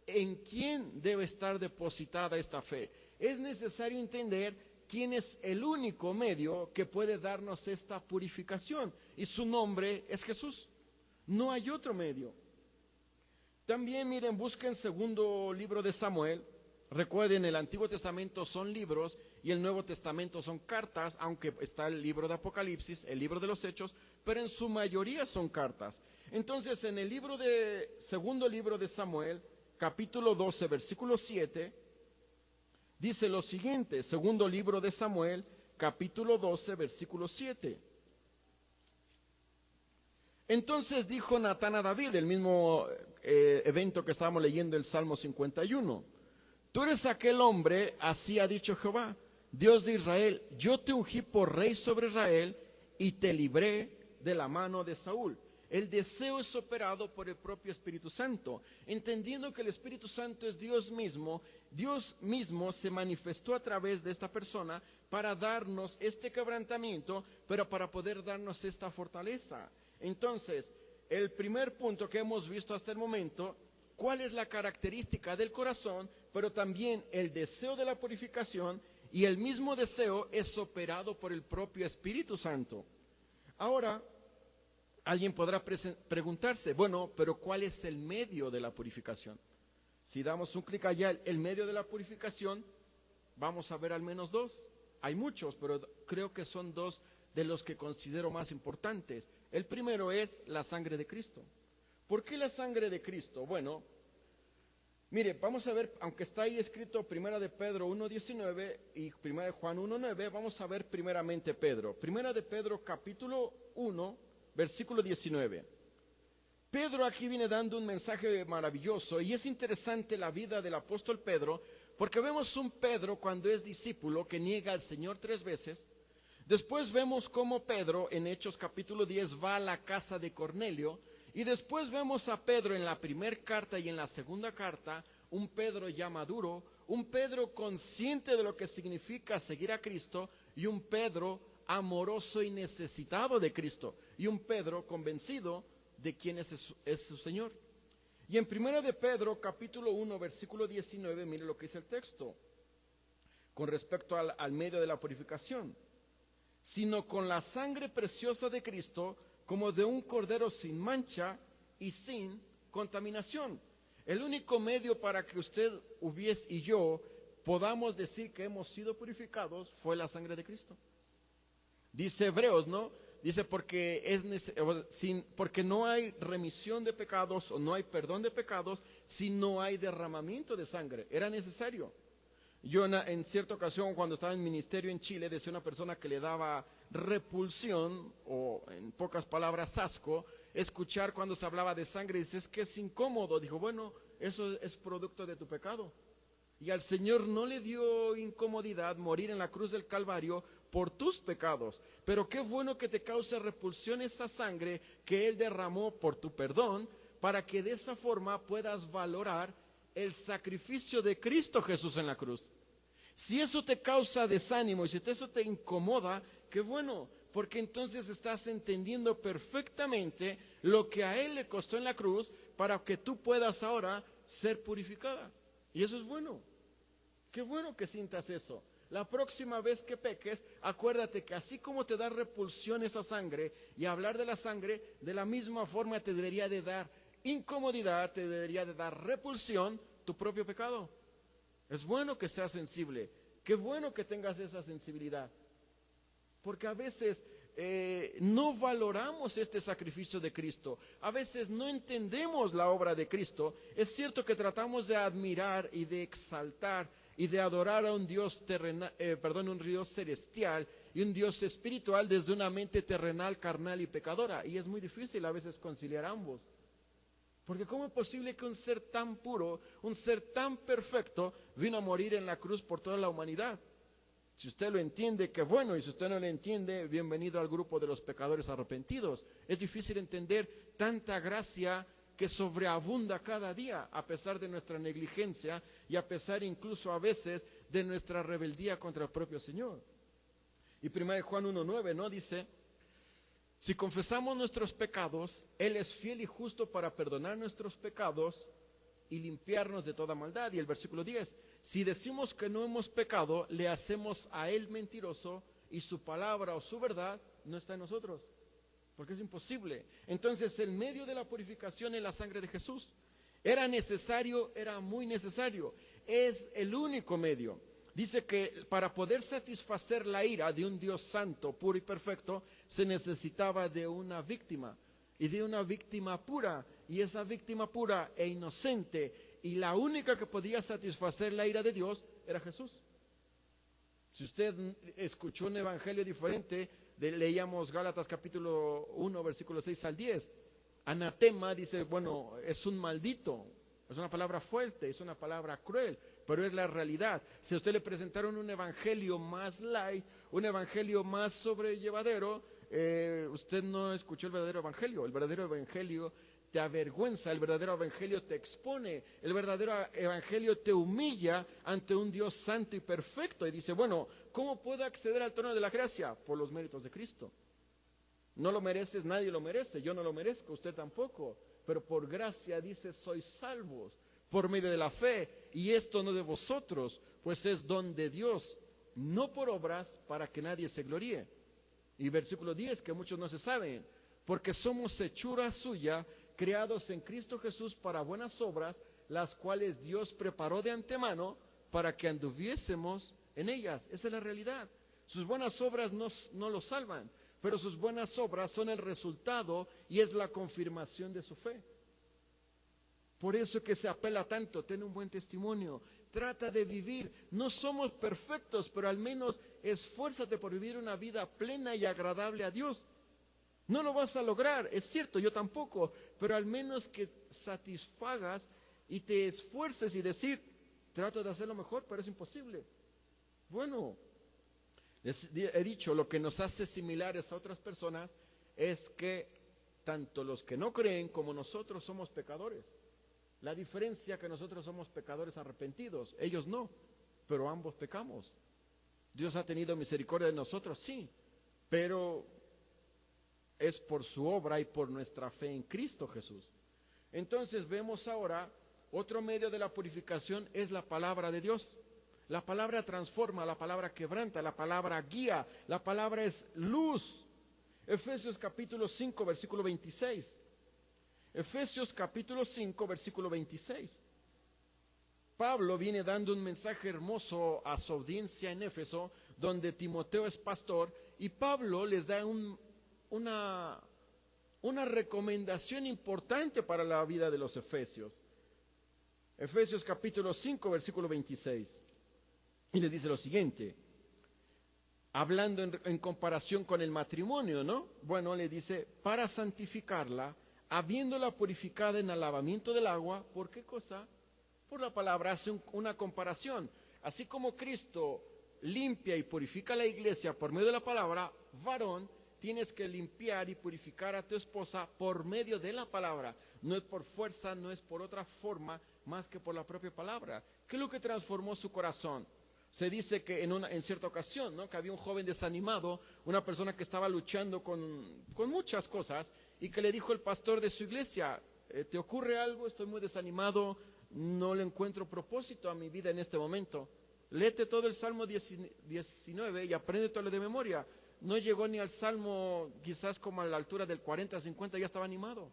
H: en quién debe estar depositada esta fe. Es necesario entender quién es el único medio que puede darnos esta purificación. Y su nombre es Jesús. No hay otro medio. También miren, busquen segundo libro de Samuel. Recuerden, el Antiguo Testamento son libros y el Nuevo Testamento son cartas, aunque está el libro de Apocalipsis, el libro de los Hechos, pero en su mayoría son cartas. Entonces, en el segundo libro de Samuel, capítulo 12, versículo 7, dice lo siguiente, segundo libro de Samuel, capítulo 12, versículo 7. Entonces dijo Natán a David, el mismo evento que estábamos leyendo, el Salmo 51. Tú eres aquel hombre, así ha dicho Jehová, Dios de Israel, yo te ungí por rey sobre Israel y te libré de la mano de Saúl. El deseo es operado por el propio Espíritu Santo. Entendiendo que el Espíritu Santo es Dios mismo se manifestó a través de esta persona para darnos este quebrantamiento, pero para poder darnos esta fortaleza. Entonces, el primer punto que hemos visto hasta el momento, ¿cuál es la característica del corazón? Pero también el deseo de la purificación, y el mismo deseo es operado por el propio Espíritu Santo. Ahora, alguien podrá preguntarse, bueno, pero ¿cuál es el medio de la purificación? Si damos un clic allá, el medio de la purificación, vamos a ver al menos dos. Hay muchos, pero creo que son dos de los que considero más importantes. El primero es la sangre de Cristo. ¿Por qué la sangre de Cristo? Bueno, mire, vamos a ver, aunque está ahí escrito Primera de Pedro 1.19 y Primera de Juan 1.9, vamos a ver primeramente Pedro. Primera de Pedro capítulo 1, versículo 19. Pedro aquí viene dando un mensaje maravilloso y es interesante la vida del apóstol Pedro, porque vemos un Pedro cuando es discípulo que niega al Señor 3 veces. Después vemos cómo Pedro en Hechos capítulo 10 va a la casa de Cornelio. Y después vemos a Pedro en la primera carta y en la segunda carta, un Pedro ya maduro, un Pedro consciente de lo que significa seguir a Cristo y un Pedro amoroso y necesitado de Cristo y un Pedro convencido de quién es su Señor. Y en primera de Pedro capítulo 1 versículo 19, mire lo que dice el texto con respecto al medio de la purificación. Sino con la sangre preciosa de Cristo, como de un cordero sin mancha y sin contaminación. El único medio para que usted y yo podamos decir que hemos sido purificados fue la sangre de Cristo. Dice Hebreos, ¿no? Dice porque no hay remisión de pecados o no hay perdón de pecados si no hay derramamiento de sangre. Era necesario. Yo en cierta ocasión, cuando estaba en ministerio en Chile, decía una persona que le daba repulsión, o en pocas palabras asco, escuchar cuando se hablaba de sangre. Dice, es que es incómodo. Dijo, bueno, eso es producto de tu pecado. Y al Señor no le dio incomodidad morir en la cruz del Calvario por tus pecados. Pero qué bueno que te cause repulsión esa sangre que Él derramó por tu perdón, para que de esa forma puedas valorar el sacrificio de Cristo Jesús en la cruz. Si eso te causa desánimo y si eso te incomoda, qué bueno, porque entonces estás entendiendo perfectamente lo que a Él le costó en la cruz para que tú puedas ahora ser purificada. Y eso es bueno. Qué bueno que sientas eso. La próxima vez que peques, acuérdate que así como te da repulsión esa sangre, y hablar de la sangre, de la misma forma te debería de dar incomodidad, te debería de dar repulsión tu propio pecado. Es bueno que seas sensible, qué bueno que tengas esa sensibilidad, porque a veces no valoramos este sacrificio de Cristo, a veces no entendemos la obra de Cristo. Es cierto que tratamos de admirar y de exaltar y de adorar a un Dios un Dios celestial y un Dios espiritual desde una mente terrenal, carnal y pecadora, y es muy difícil a veces conciliar ambos. Porque ¿cómo es posible que un ser tan puro, un ser tan perfecto, vino a morir en la cruz por toda la humanidad? Si usted lo entiende, qué bueno, y si usted no lo entiende, bienvenido al grupo de los pecadores arrepentidos. Es difícil entender tanta gracia que sobreabunda cada día, a pesar de nuestra negligencia y a pesar incluso a veces de nuestra rebeldía contra el propio Señor. Y 1 Juan 1:9, ¿no? Dice: si confesamos nuestros pecados, Él es fiel y justo para perdonar nuestros pecados y limpiarnos de toda maldad. Y el versículo 10, si decimos que no hemos pecado, le hacemos a Él mentiroso y su palabra o su verdad no está en nosotros, porque es imposible. Entonces el medio de la purificación es la sangre de Jesús. Era necesario, era muy necesario, es el único medio. Dice que para poder satisfacer la ira de un Dios santo, puro y perfecto, se necesitaba de una víctima, y de una víctima pura, y esa víctima pura e inocente, y la única que podía satisfacer la ira de Dios era Jesús. Si usted escuchó un evangelio diferente, leíamos Gálatas capítulo 1, versículos 6 al 10, anatema dice, bueno, es un maldito, es una palabra fuerte, es una palabra cruel, pero es la realidad. Si a usted le presentaron un evangelio más light, un evangelio más sobrellevadero, usted no escuchó el verdadero evangelio. El verdadero evangelio te avergüenza, el verdadero evangelio te expone, el verdadero evangelio te humilla ante un Dios santo y perfecto. Y dice, bueno, ¿cómo puedo acceder al trono de la gracia? Por los méritos de Cristo. No lo mereces, nadie lo merece, yo no lo merezco, usted tampoco, pero por gracia dice, sois salvos por medio de la fe, y esto no de vosotros, pues es don de Dios, no por obras para que nadie se gloríe. Y versículo 10, que muchos no se saben, porque somos hechura suya, creados en Cristo Jesús para buenas obras, las cuales Dios preparó de antemano para que anduviésemos en ellas. Esa es la realidad. Sus buenas obras no lo salvan, pero sus buenas obras son el resultado y es la confirmación de su fe. Por eso que se apela tanto, ten un buen testimonio, trata de vivir. No somos perfectos, pero al menos esfuérzate por vivir una vida plena y agradable a Dios. No lo vas a lograr, es cierto, yo tampoco, pero al menos que satisfagas y te esfuerces y decir, trato de hacerlo mejor, pero es imposible. Bueno, les he dicho, lo que nos hace similares a otras personas es que tanto los que no creen como nosotros somos pecadores. La diferencia que nosotros somos pecadores arrepentidos, ellos no, pero ambos pecamos. Dios ha tenido misericordia de nosotros, sí, pero es por su obra y por nuestra fe en Cristo Jesús. Entonces vemos ahora, otro medio de la purificación es la palabra de Dios. La palabra transforma, la palabra quebranta, la palabra guía, la palabra es luz. Efesios capítulo 5, versículo 26. Efesios capítulo 5, versículo 26. Pablo viene dando un mensaje hermoso a su audiencia en Éfeso, donde Timoteo es pastor, y Pablo les da una recomendación importante para la vida de los efesios. Efesios capítulo 5, versículo 26. Y les dice lo siguiente, hablando en comparación con el matrimonio, ¿no? Bueno, le dice, para santificarla, habiéndola purificada en el lavamiento del agua, ¿por qué cosa? Por la palabra, hace una comparación. Así como Cristo limpia y purifica a la iglesia por medio de la palabra, varón, tienes que limpiar y purificar a tu esposa por medio de la palabra. No es por fuerza, no es por otra forma, más que por la propia palabra. ¿Qué es lo que transformó su corazón? Se dice que en cierta ocasión, ¿no?, que había un joven desanimado, una persona que estaba luchando con muchas cosas, y que le dijo el pastor de su iglesia, ¿te ocurre algo? Estoy muy desanimado, no le encuentro propósito a mi vida en este momento. Léete todo el Salmo 19 y apréndetelo de memoria. No llegó ni al Salmo, quizás como a la altura del 40, 50, ya estaba animado.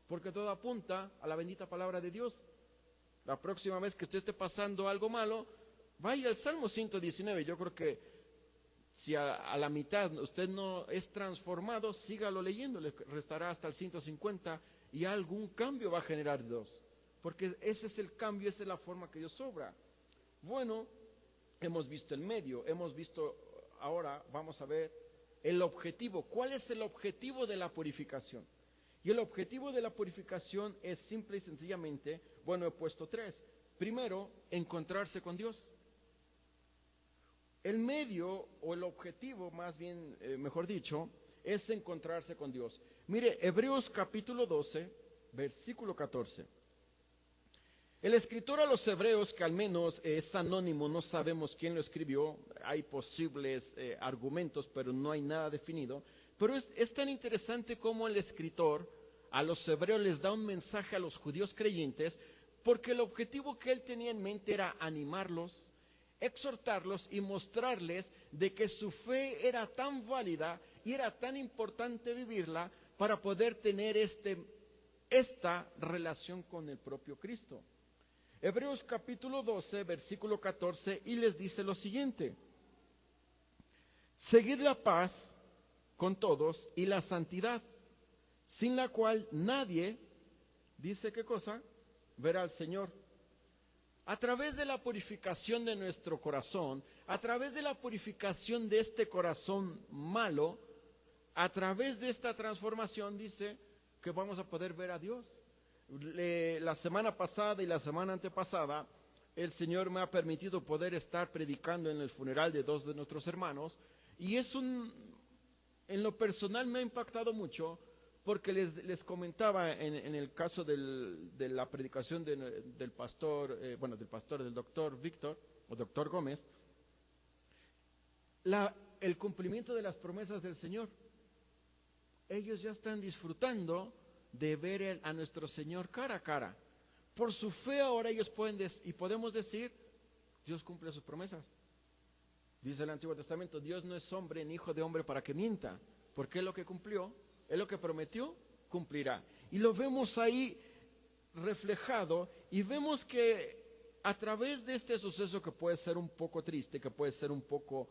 H: porque todo apunta a la bendita palabra de Dios. La próxima vez que usted esté pasando algo malo, vaya al Salmo 119. Yo creo que si a la mitad usted no es transformado, sígalo leyendo, le restará hasta el 150 y algún cambio va a generar Dios, porque ese es el cambio, esa es la forma que Dios obra. Bueno, hemos visto el medio, hemos visto, ahora vamos a ver el objetivo. ¿Cuál es el objetivo de la purificación? Y el objetivo de la purificación es simple y sencillamente, bueno, he puesto 3. Primero, encontrarse con Dios. El medio o el objetivo, más bien, mejor dicho, es encontrarse con Dios. Mire, Hebreos capítulo 12, versículo 14. El escritor a los hebreos, que al menos es anónimo, no sabemos quién lo escribió, hay posibles argumentos, pero no hay nada definido. Pero es tan interesante como el escritor a los hebreos les da un mensaje a los judíos creyentes, porque el objetivo que él tenía en mente era animarlos, exhortarlos y mostrarles de que su fe era tan válida y era tan importante vivirla para poder tener esta relación con el propio Cristo. Hebreos capítulo 12, versículo 14, y les dice lo siguiente: seguid la paz con todos y la santidad, sin la cual nadie, dice qué cosa, verá al Señor. A través de la purificación de nuestro corazón, a través de la purificación de este corazón malo, a través de esta transformación, dice que vamos a poder ver a Dios. La semana pasada y la semana antepasada, el Señor me ha permitido poder estar predicando en el funeral de 2 de nuestros hermanos, y en lo personal me ha impactado mucho, porque les comentaba en el caso de la predicación del pastor, del doctor Víctor, o doctor Gómez, el cumplimiento de las promesas del Señor. Ellos ya están disfrutando de ver a nuestro Señor cara a cara. Por su fe ahora ellos podemos decir, Dios cumple sus promesas. Dice el Antiguo Testamento, Dios no es hombre ni hijo de hombre para que mienta, porque es lo que cumplió. Es lo que prometió, cumplirá. Y lo vemos ahí reflejado, y vemos que a través de este suceso, que puede ser un poco triste, que puede ser un poco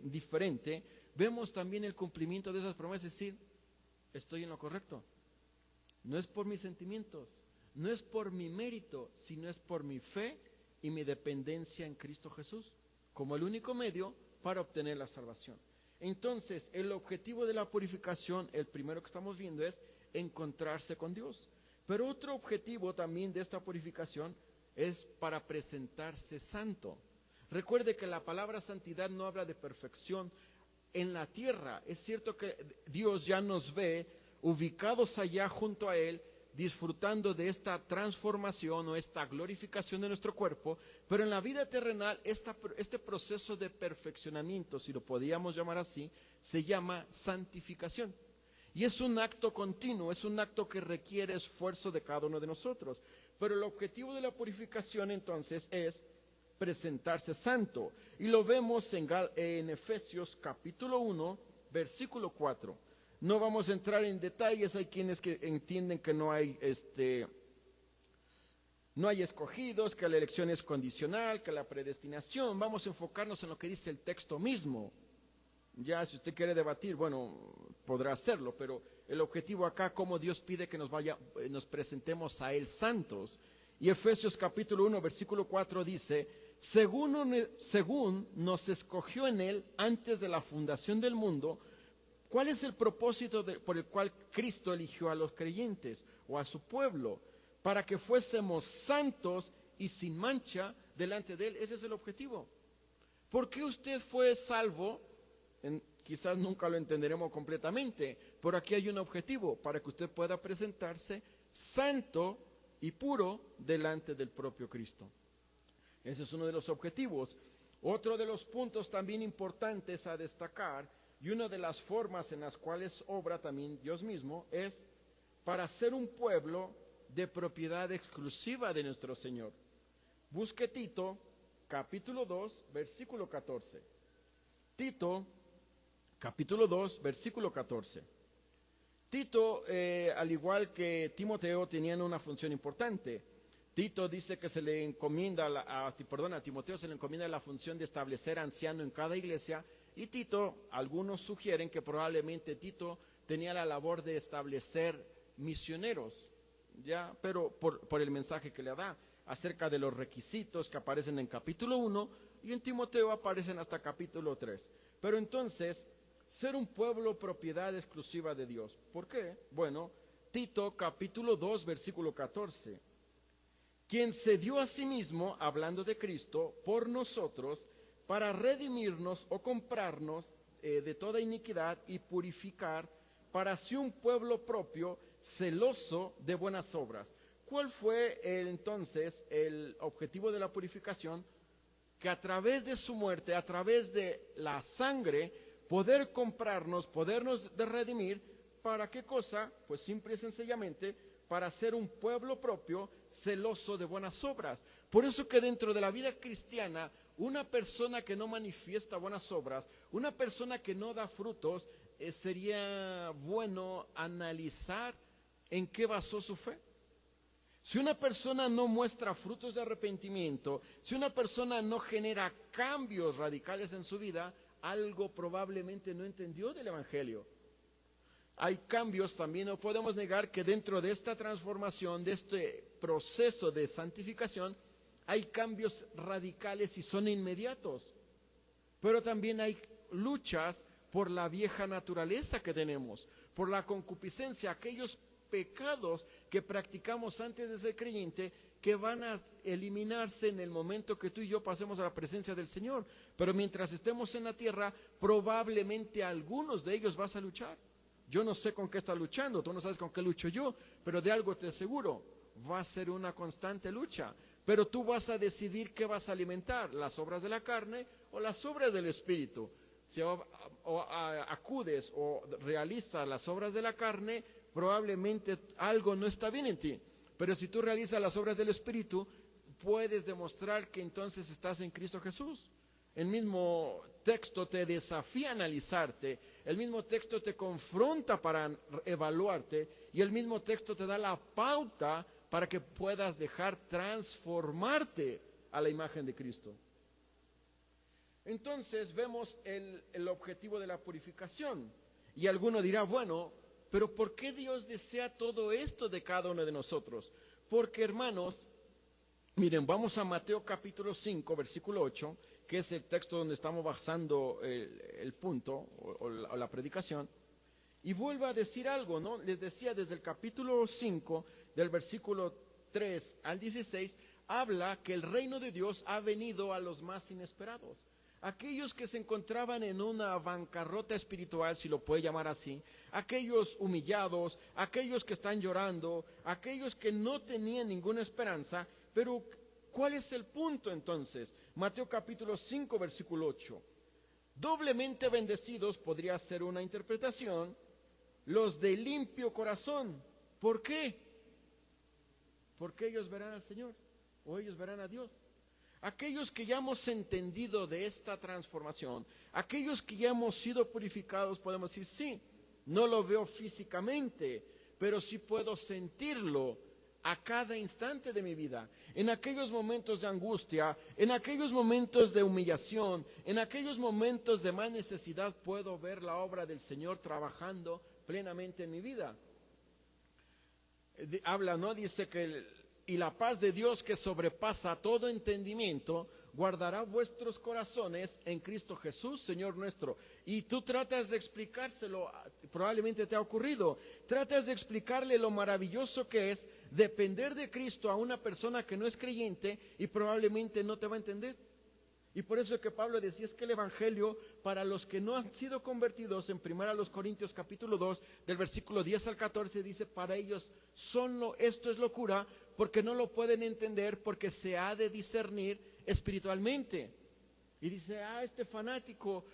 H: diferente, vemos también el cumplimiento de esas promesas. Es decir, estoy en lo correcto. No es por mis sentimientos, no es por mi mérito, sino es por mi fe y mi dependencia en Cristo Jesús, como el único medio para obtener la salvación. Entonces, el objetivo de la purificación, el primero que estamos viendo, es encontrarse con Dios. Pero otro objetivo también de esta purificación es para presentarse santo. Recuerde que la palabra santidad no habla de perfección en la tierra. Es cierto que Dios ya nos ve ubicados allá junto a Él, disfrutando de esta transformación o esta glorificación de nuestro cuerpo, pero en la vida terrenal este proceso de perfeccionamiento, si lo podíamos llamar así, se llama santificación. Y es un acto continuo, es un acto que requiere esfuerzo de cada uno de nosotros. Pero el objetivo de la purificación entonces es presentarse santo. Y lo vemos en Efesios capítulo 1, versículo 4. No vamos a entrar en detalles, hay quienes que entienden que no hay escogidos, que la elección es condicional, que la predestinación. Vamos a enfocarnos en lo que dice el texto mismo. Ya si usted quiere debatir, bueno, podrá hacerlo, pero el objetivo acá, cómo Dios pide que nos presentemos a Él santos. Y Efesios capítulo 1, versículo 4 dice, según nos escogió en Él antes de la fundación del mundo. ¿Cuál es el propósito por el cual Cristo eligió a los creyentes o a su pueblo? Para que fuésemos santos y sin mancha delante de Él. Ese es el objetivo. ¿Por qué usted fue salvo? Quizás nunca lo entenderemos completamente, pero aquí hay un objetivo, para que usted pueda presentarse santo y puro delante del propio Cristo. Ese es uno de los objetivos. Otro de los puntos también importantes a destacar, y una de las formas en las cuales obra también Dios mismo, es para ser un pueblo de propiedad exclusiva de nuestro Señor. Busque Tito, capítulo 2, versículo 14. Tito, capítulo 2, versículo 14. Tito, al igual que Timoteo, tenían una función importante. Tito dice que se le encomienda, a Timoteo se le encomienda la función de establecer anciano en cada iglesia, y Tito, algunos sugieren que probablemente Tito tenía la labor de establecer misioneros, ya, pero por el mensaje que le da acerca de los requisitos que aparecen en capítulo 1 y en Timoteo aparecen hasta capítulo 3. Pero entonces, ser un pueblo propiedad exclusiva de Dios. ¿Por qué? Bueno, Tito capítulo 2 versículo 14. Quien se dio a sí mismo, hablando de Cristo, por nosotros, para redimirnos o comprarnos de toda iniquidad y purificar para sí un pueblo propio, celoso de buenas obras. ¿Cuál fue entonces el objetivo de la purificación? Que a través de su muerte, a través de la sangre, poder comprarnos, podernos redimir. ¿Para qué cosa? Pues simple y sencillamente para ser un pueblo propio, celoso de buenas obras. Por eso que dentro de la vida cristiana, una persona que no manifiesta buenas obras, una persona que no da frutos, sería bueno analizar en qué basó su fe. Si una persona no muestra frutos de arrepentimiento, si una persona no genera cambios radicales en su vida, algo probablemente no entendió del Evangelio. Hay cambios también, no podemos negar que dentro de esta transformación, de este proceso de santificación, hay cambios radicales y son inmediatos. Pero también hay luchas por la vieja naturaleza que tenemos, por la concupiscencia, aquellos pecados que practicamos antes de ser creyente, que van a eliminarse en el momento que tú y yo pasemos a la presencia del Señor. Pero mientras estemos en la tierra, probablemente algunos de ellos vas a luchar. Yo no sé con qué estás luchando, tú no sabes con qué lucho yo, pero de algo te aseguro, va a ser una constante lucha. Pero tú vas a decidir qué vas a alimentar, las obras de la carne o las obras del Espíritu. Si acudes o realizas las obras de la carne, probablemente algo no está bien en ti. Pero si tú realizas las obras del Espíritu, puedes demostrar que entonces estás en Cristo Jesús. El mismo texto te desafía a analizarte, el mismo texto te confronta para evaluarte y el mismo texto te da la pauta para que puedas dejar transformarte a la imagen de Cristo. Entonces vemos el objetivo de la purificación. Y alguno dirá, bueno, pero ¿por qué Dios desea todo esto de cada uno de nosotros? Porque, hermanos, miren, vamos a Mateo capítulo 5, versículo 8, que es el texto donde estamos basando el punto o la predicación, y vuelvo a decir algo, ¿no? Les decía desde el capítulo 5, del versículo 3 al 16, habla que el reino de Dios ha venido a los más inesperados. Aquellos que se encontraban en una bancarrota espiritual, si lo puede llamar así, aquellos humillados, aquellos que están llorando, aquellos que no tenían ninguna esperanza, pero ¿cuál es el punto entonces? Mateo capítulo 5, versículo 8. Doblemente bendecidos podría ser una interpretación, los de limpio corazón. ¿Por qué? Porque ellos verán al Señor o ellos verán a Dios. Aquellos que ya hemos entendido de esta transformación, aquellos que ya hemos sido purificados, podemos decir, sí, no lo veo físicamente, pero sí puedo sentirlo a cada instante de mi vida, en aquellos momentos de angustia, en aquellos momentos de humillación, en aquellos momentos de más necesidad, puedo ver la obra del Señor trabajando plenamente en mi vida. Habla, ¿no? Dice que y la paz de Dios que sobrepasa todo entendimiento, guardará vuestros corazones en Cristo Jesús, Señor nuestro. Y tú tratas de explicárselo, probablemente te ha ocurrido, tratas de explicarle lo maravilloso que es depender de Cristo a una persona que no es creyente y probablemente no te va a entender. Y por eso es que Pablo decía, es que el Evangelio para los que no han sido convertidos, en 1 Corintios capítulo 2, del versículo 10 al 14, dice, para ellos esto es locura, porque no lo pueden entender, porque se ha de discernir espiritualmente. Y dice, este fanático,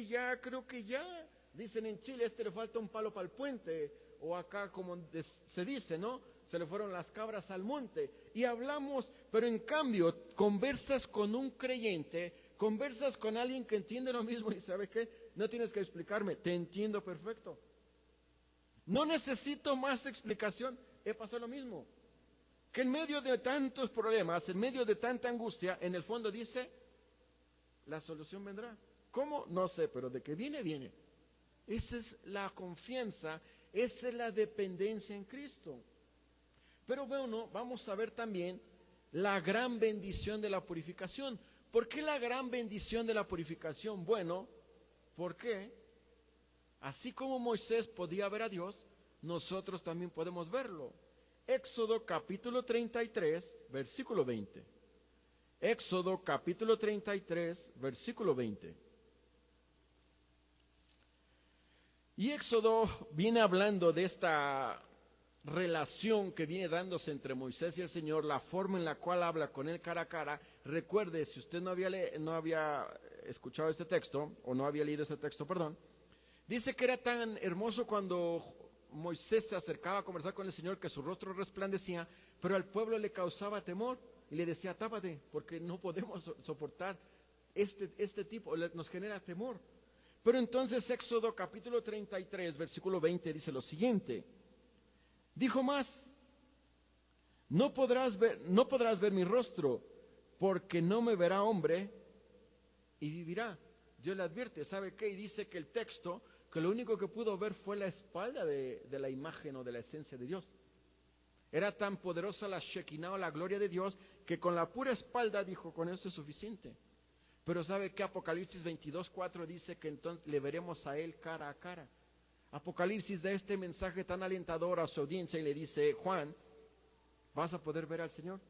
H: ya creo que ya, dicen en Chile, le falta un palo para el puente, o acá como se dice, ¿no? Se le fueron las cabras al monte. Y hablamos, pero en cambio, conversas con un creyente, conversas con alguien que entiende lo mismo y ¿sabe qué? No tienes que explicarme, te entiendo perfecto. No necesito más explicación. He pasado lo mismo. Que en medio de tantos problemas, en medio de tanta angustia, en el fondo dice, la solución vendrá. ¿Cómo? No sé, pero de que viene, viene. Esa es la confianza, esa es la dependencia en Cristo. Pero bueno, vamos a ver también la gran bendición de la purificación. ¿Por qué la gran bendición de la purificación? Bueno, porque así como Moisés podía ver a Dios, nosotros también podemos verlo. Éxodo capítulo 33, versículo 20. Éxodo capítulo 33, versículo 20. Y Éxodo viene hablando de esta relación que viene dándose entre Moisés y el Señor, la forma en la cual habla con él cara a cara. Recuerde, si usted no había escuchado este texto, o no había leído este texto, perdón, dice que era tan hermoso cuando Moisés se acercaba a conversar con el Señor que su rostro resplandecía, pero al pueblo le causaba temor y le decía, tápate, porque no podemos soportar este tipo, nos genera temor. Pero entonces Éxodo capítulo 33, versículo 20 dice lo siguiente. Dijo más, no podrás ver mi rostro, porque no me verá hombre y vivirá. Dios le advierte, ¿sabe qué? Y dice que el texto, que lo único que pudo ver fue la espalda de la imagen o de la esencia de Dios. Era tan poderosa la Shekinah o la gloria de Dios, que con la pura espalda dijo, con eso es suficiente. Pero ¿sabe qué? Apocalipsis 22:4 dice que entonces le veremos a él cara a cara. Apocalipsis da este mensaje tan alentador a su audiencia y le dice, Juan, vas a poder ver al Señor.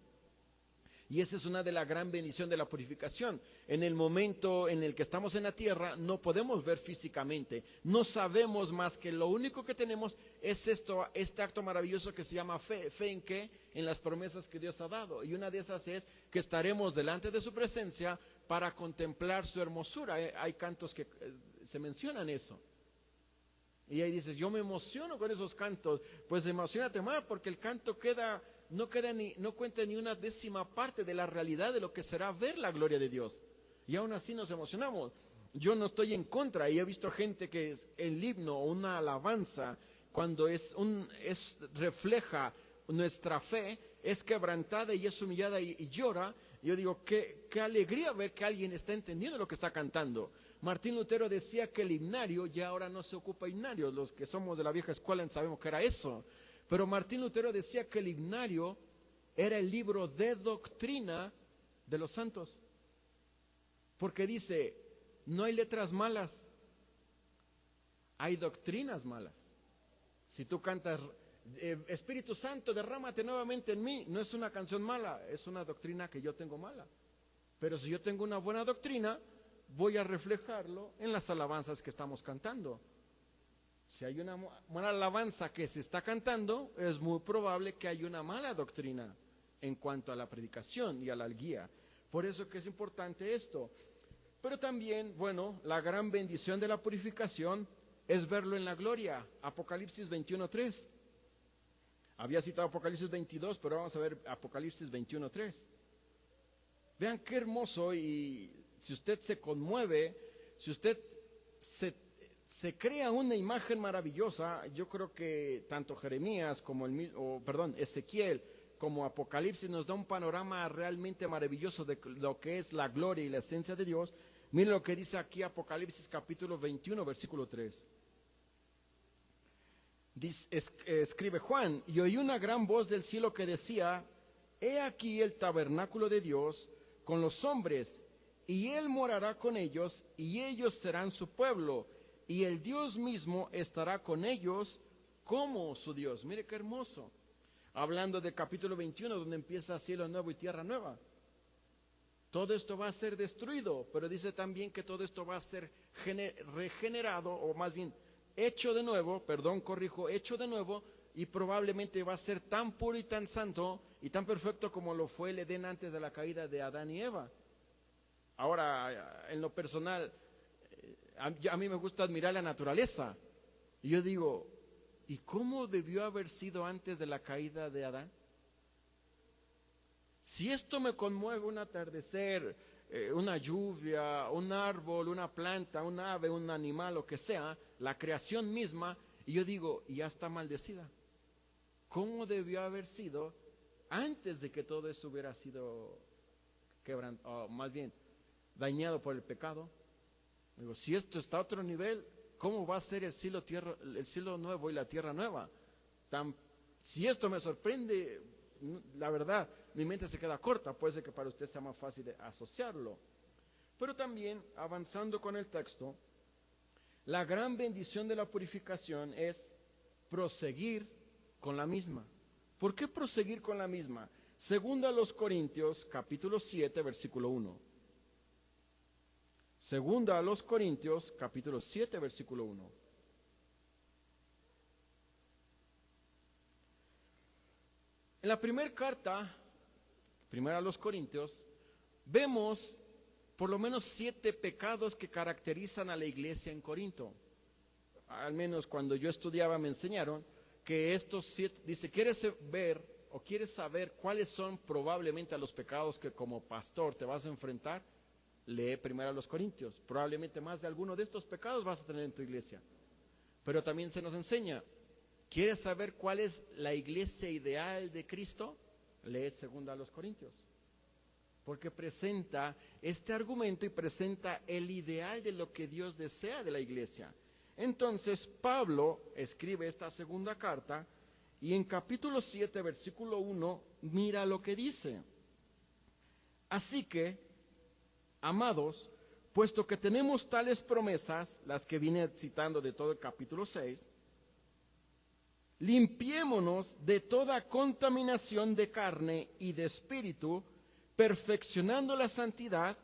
H: Y esa es una de las gran bendición de la purificación. En el momento en el que estamos en la tierra, no podemos ver físicamente. No sabemos más que lo único que tenemos es este acto maravilloso que se llama fe. ¿Fe en qué? En las promesas que Dios ha dado. Y una de esas es que estaremos delante de su presencia para contemplar su hermosura. Hay cantos que se mencionan eso. Y ahí dices, yo me emociono con esos cantos. Pues emocionate más, porque el canto no cuenta ni una décima parte de la realidad de lo que será ver la gloria de Dios. Y aún así nos emocionamos. Yo no estoy en contra, y he visto gente que el himno o una alabanza, cuando refleja nuestra fe, es quebrantada y es humillada y llora. Yo digo, qué alegría ver que alguien está entendiendo lo que está cantando. Martín Lutero decía que el himnario, ya ahora no se ocupa himnario, los que somos de la vieja escuela sabemos que era eso. Pero Martín Lutero decía que el himnario era el libro de doctrina de los santos. Porque dice, no hay letras malas, hay doctrinas malas. Si tú cantas, Espíritu Santo, derrámate nuevamente en mí, no es una canción mala, es una doctrina que yo tengo mala. Pero si yo tengo una buena doctrina, voy a reflejarlo en las alabanzas que estamos cantando. Si hay una mala alabanza que se está cantando, es muy probable que haya una mala doctrina en cuanto a la predicación y a la guía. Por eso que es importante esto. Pero también, bueno, la gran bendición de la purificación es verlo en la gloria. Apocalipsis 21:3. Había citado Apocalipsis 22, pero vamos a ver Apocalipsis 21:3. Vean qué hermoso, y si usted se conmueve, si usted se crea una imagen maravillosa, yo creo que tanto Jeremías como Ezequiel como Apocalipsis nos da un panorama realmente maravilloso de lo que es la gloria y la esencia de Dios. Mire lo que dice aquí Apocalipsis capítulo 21, versículo 3. Escribe Juan, y oí una gran voz del cielo que decía, he aquí el tabernáculo de Dios con los hombres, y él morará con ellos, y ellos serán su pueblo, y el Dios mismo estará con ellos como su Dios. Mire qué hermoso. Hablando del capítulo 21, donde empieza cielo nuevo y tierra nueva. Todo esto va a ser destruido, pero dice también que todo esto va a ser regenerado, o más bien hecho de nuevo, hecho de nuevo, y probablemente va a ser tan puro y tan santo y tan perfecto como lo fue el Edén antes de la caída de Adán y Eva. Ahora, en lo personal, a mí me gusta admirar la naturaleza. Y yo digo, ¿y cómo debió haber sido antes de la caída de Adán? Si esto me conmueve, un atardecer, una lluvia, un árbol, una planta, un ave, un animal, lo que sea, la creación misma, Y yo digo, y ya está maldecida. ¿Cómo debió haber sido antes de que todo eso hubiera sido quebrantado, más bien dañado por el pecado? Digo, si esto está a otro nivel, ¿cómo va a ser el cielo nuevo y la tierra nueva? Si esto me sorprende, la verdad, mi mente se queda corta. Puede ser que para usted sea más fácil de asociarlo. Pero también, avanzando con el texto, la gran bendición de la purificación es proseguir con la misma. ¿Por qué proseguir con la misma? Segunda a los Corintios, capítulo 7, versículo 1. Segunda a los Corintios, capítulo 7, versículo 1. En la primera carta, primera a los Corintios, vemos por lo menos 7 pecados que caracterizan a la iglesia en Corinto. Al menos cuando yo estudiaba me enseñaron que estos 7, dice, ¿quieres ver o quieres saber cuáles son probablemente los pecados que como pastor te vas a enfrentar? Lee primero a los Corintios. Probablemente más de alguno de estos pecados vas a tener en tu iglesia. Pero también se nos enseña, ¿quieres saber cuál es la iglesia ideal de Cristo? Lee segunda a los Corintios. Porque presenta este argumento y presenta el ideal de lo que Dios desea de la iglesia. Entonces Pablo escribe esta segunda carta y en capítulo 7, versículo 1, mira lo que dice. Así que, amados, puesto que tenemos tales promesas, las que vine citando de todo el capítulo 6, limpiémonos de toda contaminación de carne y de espíritu, perfeccionando la santidad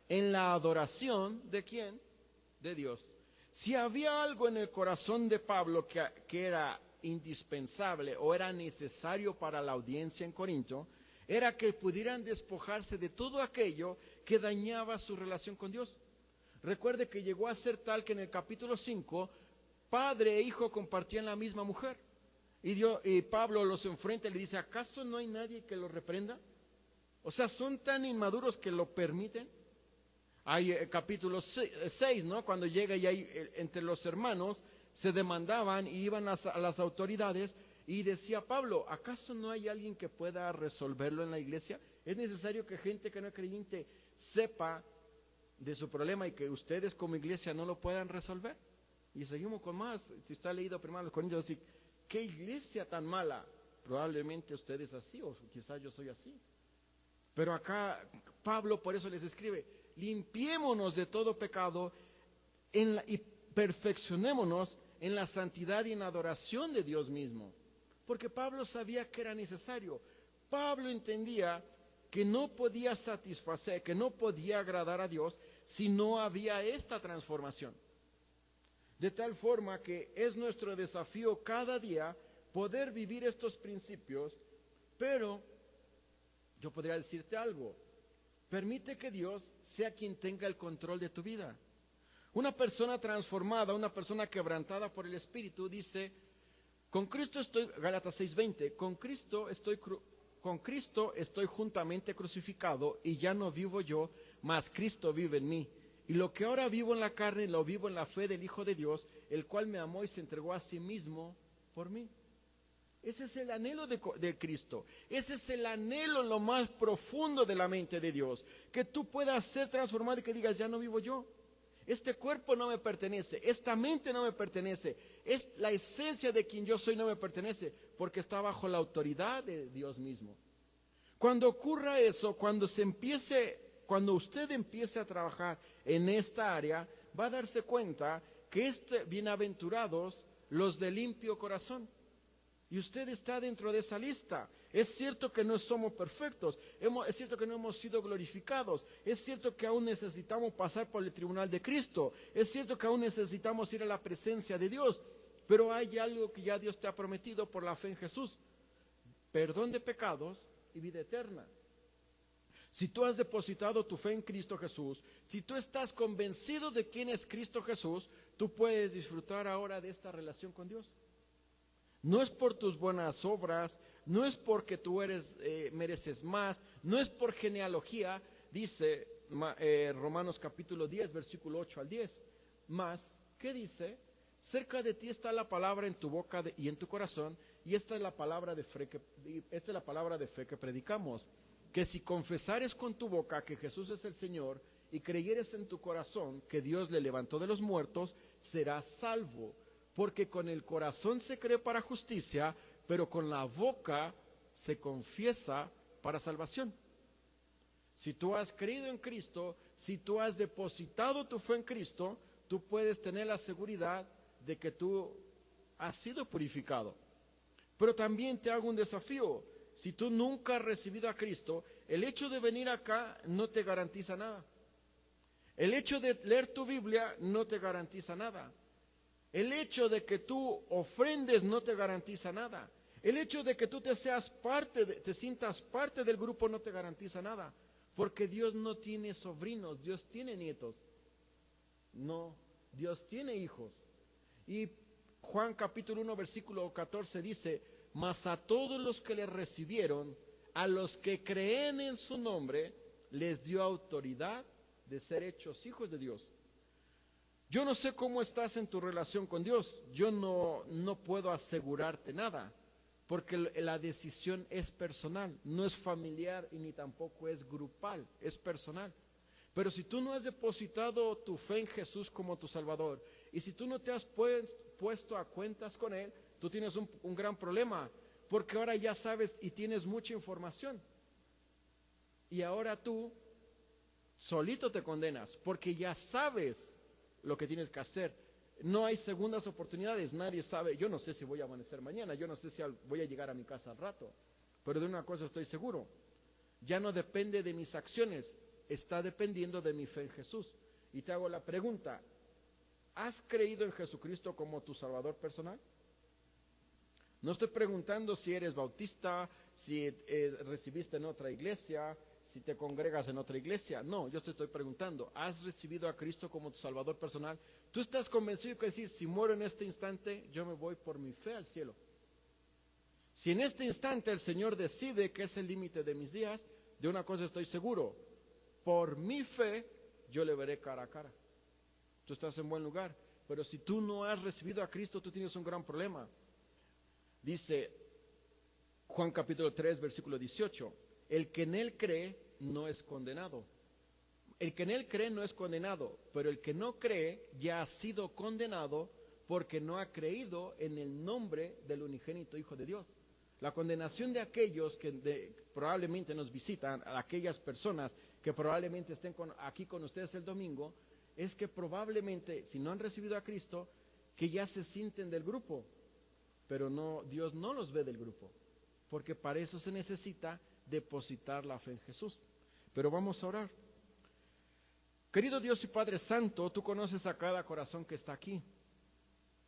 H: en la adoración ¿de quién? De Dios. Si había algo en el corazón de Pablo que era indispensable o era necesario para la audiencia en Corinto, era que pudieran despojarse de todo aquello que dañaba su relación con Dios. Recuerde que llegó a ser tal que en el capítulo 5, padre e hijo compartían la misma mujer. Y Pablo los enfrenta y le dice, ¿acaso no hay nadie que los reprenda? O sea, son tan inmaduros que lo permiten. Hay capítulo 6, ¿no? Cuando llega y hay, entre los hermanos se demandaban y iban a las autoridades y decía Pablo, ¿acaso no hay alguien que pueda resolverlo en la iglesia? Es necesario que gente que no es creyente sepa de su problema y que ustedes como iglesia no lo puedan resolver. Y seguimos con más. Si está leído primero los Corintios, así, ¿qué iglesia tan mala? Probablemente usted es así o quizás yo soy así. Pero acá Pablo por eso les escribe, limpiémonos de todo pecado y perfeccionémonos en la santidad y en la adoración de Dios mismo. Porque Pablo sabía que era necesario. Pablo entendía que no podía satisfacer, que no podía agradar a Dios si no había esta transformación. De tal forma que es nuestro desafío cada día poder vivir estos principios, pero yo podría decirte algo, permite que Dios sea quien tenga el control de tu vida. Una persona transformada, una persona quebrantada por el Espíritu dice, con Cristo estoy, Gálatas 6:20, con Cristo estoy juntamente crucificado y ya no vivo yo, mas Cristo vive en mí. Y lo que ahora vivo en la carne, lo vivo en la fe del Hijo de Dios, el cual me amó y se entregó a sí mismo por mí. Ese es el anhelo de Cristo. Ese es el anhelo en lo más profundo de la mente de Dios. Que tú puedas ser transformado y que digas, ya no vivo yo. Este cuerpo no me pertenece, esta mente no me pertenece, es la esencia de quien yo soy no me pertenece, porque está bajo la autoridad de Dios mismo. Cuando ocurra eso, cuando usted empiece a trabajar en esta área, va a darse cuenta que bienaventurados los de limpio corazón. Y usted está dentro de esa lista. Es cierto que no somos perfectos, es cierto que no hemos sido glorificados, es cierto que aún necesitamos pasar por el tribunal de Cristo, es cierto que aún necesitamos ir a la presencia de Dios, pero hay algo que ya Dios te ha prometido por la fe en Jesús: perdón de pecados y vida eterna. Si tú has depositado tu fe en Cristo Jesús, si tú estás convencido de quién es Cristo Jesús, tú puedes disfrutar ahora de esta relación con Dios. No es por tus buenas obras, no es porque tú mereces más, no es por genealogía, dice Romanos capítulo 10, versículo 8 al 10. Mas, ¿qué dice? Cerca de ti está la palabra en tu boca y en tu corazón, y esta es la palabra de fe que predicamos, que si confesares con tu boca que Jesús es el Señor y creyeres en tu corazón que Dios le levantó de los muertos, serás salvo, porque con el corazón se cree para justicia, pero con la boca se confiesa para salvación. Si tú has creído en Cristo, si tú has depositado tu fe en Cristo, tú puedes tener la seguridad de que tú has sido purificado. Pero también te hago un desafío. Si tú nunca has recibido a Cristo, el hecho de venir acá no te garantiza nada. El hecho de leer tu Biblia no te garantiza nada. El hecho de que tú ofrendes no te garantiza nada. El hecho de que tú te sientas parte del grupo no te garantiza nada. Porque Dios no tiene sobrinos, Dios tiene nietos. No, Dios tiene hijos. Y Juan capítulo 1 versículo 14 dice: mas a todos los que le recibieron, a los que creen en su nombre, les dio autoridad de ser hechos hijos de Dios. Yo no sé cómo estás en tu relación con Dios. Yo no puedo asegurarte nada, porque la decisión es personal, no es familiar y ni tampoco es grupal, es personal. Pero si tú no has depositado tu fe en Jesús como tu Salvador, y si tú no te has puesto a cuentas con Él, tú tienes un gran problema, porque ahora ya sabes y tienes mucha información. Y ahora tú solito te condenas, porque ya sabes lo que tienes que hacer. No hay segundas oportunidades, nadie sabe. Yo no sé si voy a amanecer mañana, yo no sé si voy a llegar a mi casa al rato, pero de una cosa estoy seguro: ya no depende de mis acciones, está dependiendo de mi fe en Jesús. Y te hago la pregunta: ¿has creído en Jesucristo como tu Salvador personal? No estoy preguntando si eres bautista, si recibiste en otra iglesia, si te congregas en otra iglesia. No, yo te estoy preguntando: ¿has recibido a Cristo como tu Salvador personal? Tú estás convencido que decir: si muero en este instante, yo me voy por mi fe al cielo. Si en este instante el Señor decide que es el límite de mis días, de una cosa estoy seguro: por mi fe yo le veré cara a cara. Tú estás en buen lugar. Pero si tú no has recibido a Cristo, tú tienes un gran problema. Dice Juan capítulo 3 versículo 18: el que en Él cree no es condenado. El que en Él cree no es condenado, pero el que no cree ya ha sido condenado, porque no ha creído en el nombre del unigénito Hijo de Dios. La condenación de aquellos que probablemente nos visitan, a aquellas personas que probablemente estén aquí con ustedes el domingo, es que probablemente, si no han recibido a Cristo, que ya se sienten del grupo, pero no, Dios no los ve del grupo, porque para eso se necesita depositar la fe en Jesús. Pero vamos a orar. Querido Dios y Padre Santo, tú conoces a cada corazón que está aquí.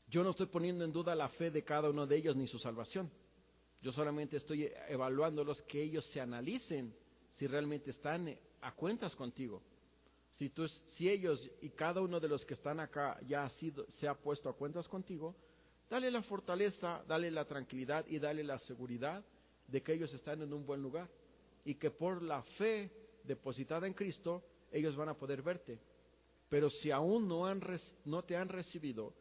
H: Yo no estoy poniendo en duda la fe de cada uno de ellos ni su salvación. Yo solamente estoy evaluándolos, que ellos se analicen si realmente están a cuentas contigo. Si ellos y cada uno de los que están acá ya se ha puesto a cuentas contigo, dale la fortaleza, dale la tranquilidad y dale la seguridad de que ellos están en un buen lugar, y que por la fe depositada en Cristo ellos van a poder verte. Pero si aún no te han recibido,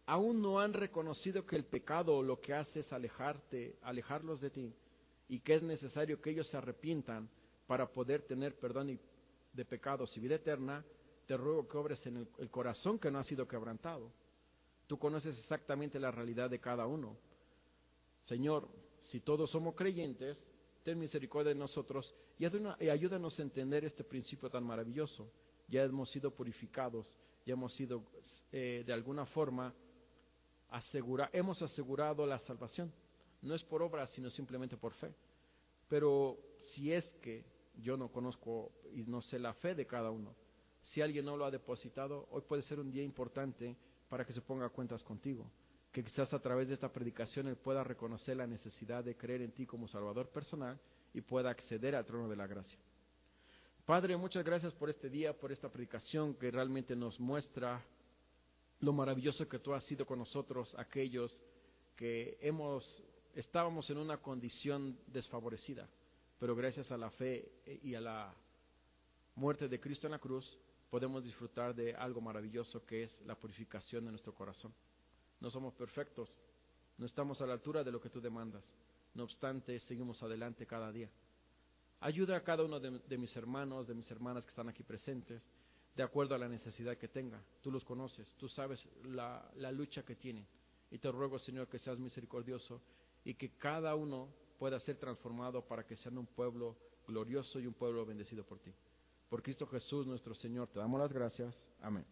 H: aún no han reconocido que el pecado lo que hace es alejarlos de ti, y que es necesario que ellos se arrepientan para poder tener perdón de pecados y vida eterna, te ruego que obres en el corazón que no ha sido quebrantado. Tú conoces exactamente la realidad de cada uno. Señor, si todos somos creyentes, ten misericordia de nosotros y ayúdanos a entender este principio tan maravilloso. Ya hemos sido purificados, ya hemos sido de alguna forma hemos asegurado la salvación. No es por obras, sino simplemente por fe. Pero si es que yo no conozco y no sé la fe de cada uno, si alguien no lo ha depositado, hoy puede ser un día importante para que se ponga a cuentas contigo, que quizás a través de esta predicación él pueda reconocer la necesidad de creer en ti como Salvador personal y pueda acceder al trono de la gracia. Padre, muchas gracias por este día, por esta predicación que realmente nos muestra lo maravilloso que tú has sido con nosotros, aquellos que estábamos en una condición desfavorecida, pero gracias a la fe y a la muerte de Cristo en la cruz, podemos disfrutar de algo maravilloso que es la purificación de nuestro corazón. no somos perfectos, no estamos a la altura de lo que tú demandas. No obstante, seguimos adelante cada día. Ayuda a cada uno de mis hermanos, de mis hermanas que están aquí presentes, de acuerdo a la necesidad que tenga. Tú los conoces, tú sabes la lucha que tienen. Y te ruego, Señor, que seas misericordioso y que cada uno pueda ser transformado para que sean un pueblo glorioso y un pueblo bendecido por ti. Por Cristo Jesús nuestro Señor, te damos las gracias. Amén.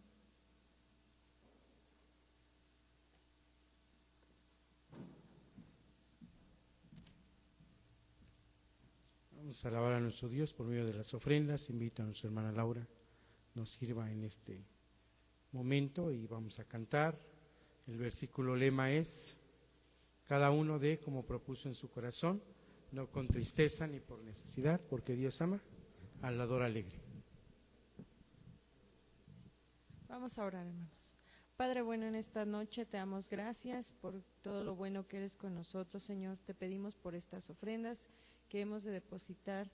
A: Vamos a alabar a nuestro Dios por medio de las ofrendas. Invito a nuestra hermana Laura nos sirva en este momento y vamos a cantar. El versículo lema es: cada uno dé como propuso en su corazón, no con tristeza ni por necesidad, porque Dios ama al dador alegre.
D: Vamos a orar, hermanos. Padre bueno, en esta noche te damos gracias por todo lo bueno que eres con nosotros, Señor. Te pedimos por estas ofrendas que hemos de depositar.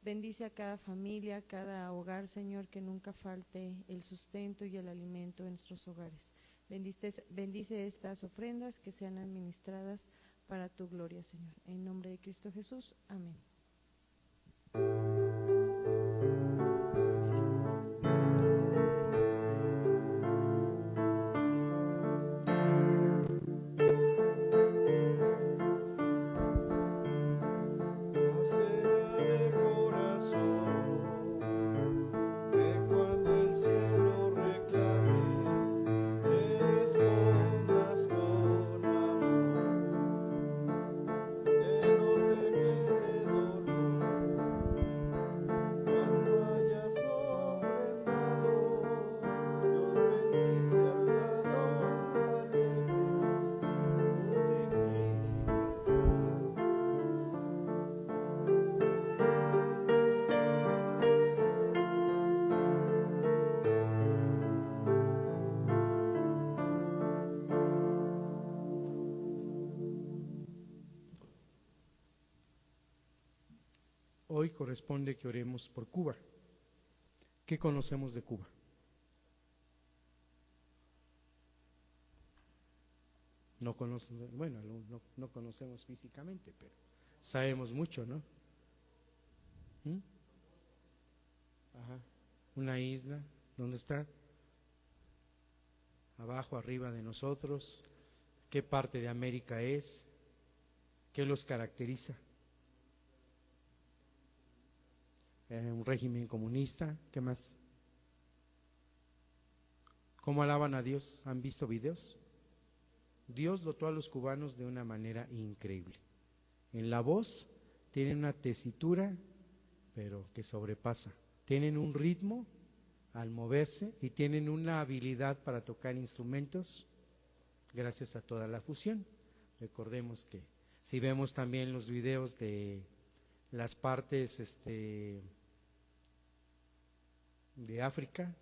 D: Bendice a cada familia, cada hogar, Señor, que nunca falte el sustento y el alimento en nuestros hogares. Bendice estas ofrendas que sean administradas para tu gloria, Señor. En nombre de Cristo Jesús. Amén.
A: Hoy corresponde que oremos por Cuba. ¿Qué conocemos de Cuba? No conocemos, bueno, no conocemos físicamente, pero sabemos mucho, ¿no? Ajá. Una isla, ¿dónde está? Abajo, arriba de nosotros. ¿Qué parte de América es? ¿Qué los caracteriza? Un régimen comunista. ¿Qué más? ¿Cómo alaban a Dios? ¿Han visto videos? Dios dotó a los cubanos de una manera increíble. En la voz tienen una tesitura, pero que sobrepasa. Tienen un ritmo al moverse y tienen una habilidad para tocar instrumentos gracias a toda la fusión. Recordemos que si vemos también los videos de las partes de África,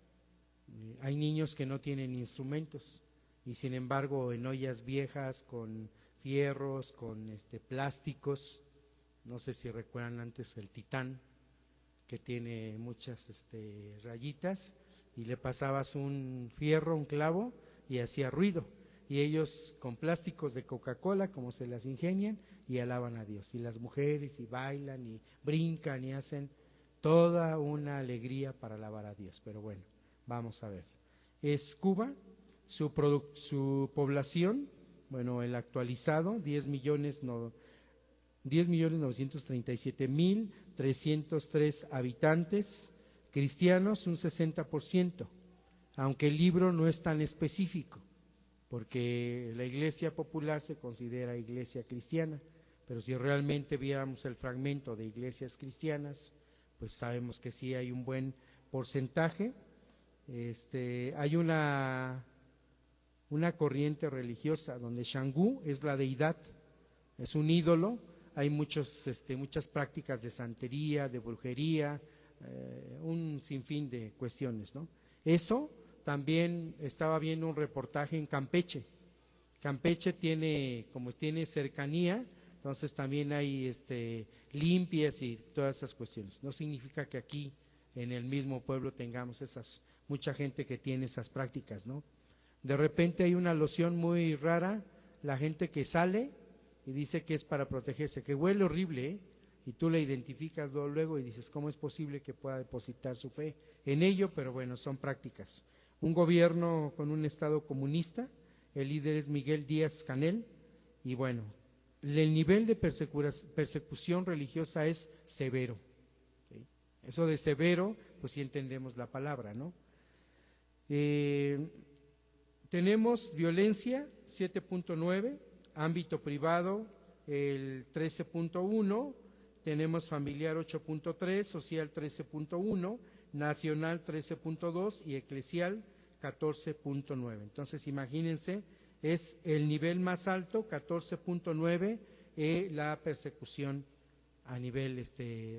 A: hay niños que no tienen instrumentos y sin embargo en ollas viejas con fierros, con plásticos, no sé si recuerdan antes el titán que tiene muchas rayitas, y le pasabas un fierro, un clavo y hacía ruido, y ellos con plásticos de Coca-Cola como se las ingenian y alaban a Dios, y las mujeres y bailan y brincan y hacen toda una alegría para alabar a Dios. Pero bueno, vamos a ver. Es Cuba, su población, bueno, el actualizado, 10.937.303 habitantes, cristianos un 60%, aunque el libro no es tan específico, porque la iglesia popular se considera iglesia cristiana, pero si realmente viéramos el fragmento de iglesias cristianas, pues sabemos que sí hay un buen porcentaje. Hay una corriente religiosa donde Xangú es la deidad, es un ídolo, hay muchas prácticas de santería, de brujería, un sinfín de cuestiones, ¿no? Eso también estaba viendo un reportaje en Campeche. Campeche como tiene cercanía, entonces también hay limpias y todas esas cuestiones. No significa que aquí en el mismo pueblo tengamos mucha gente que tiene esas prácticas, ¿no? De repente hay una loción muy rara, la gente que sale y dice que es para protegerse, que huele horrible, ¿eh? Y tú la identificas luego y dices, ¿cómo es posible que pueda depositar su fe en ello? Pero bueno, son prácticas. Un gobierno con un estado comunista, el líder es Miguel Díaz-Canel, y bueno, el nivel de persecución religiosa es severo. ¿Sí? Eso de severo, pues sí entendemos la palabra, ¿no? Tenemos violencia, 7.9, ámbito privado, el 13.1, tenemos familiar 8.3, social 13.1, nacional 13.2 y eclesial 14.9. Entonces, imagínense, es el nivel más alto, 14.9, la persecución a nivel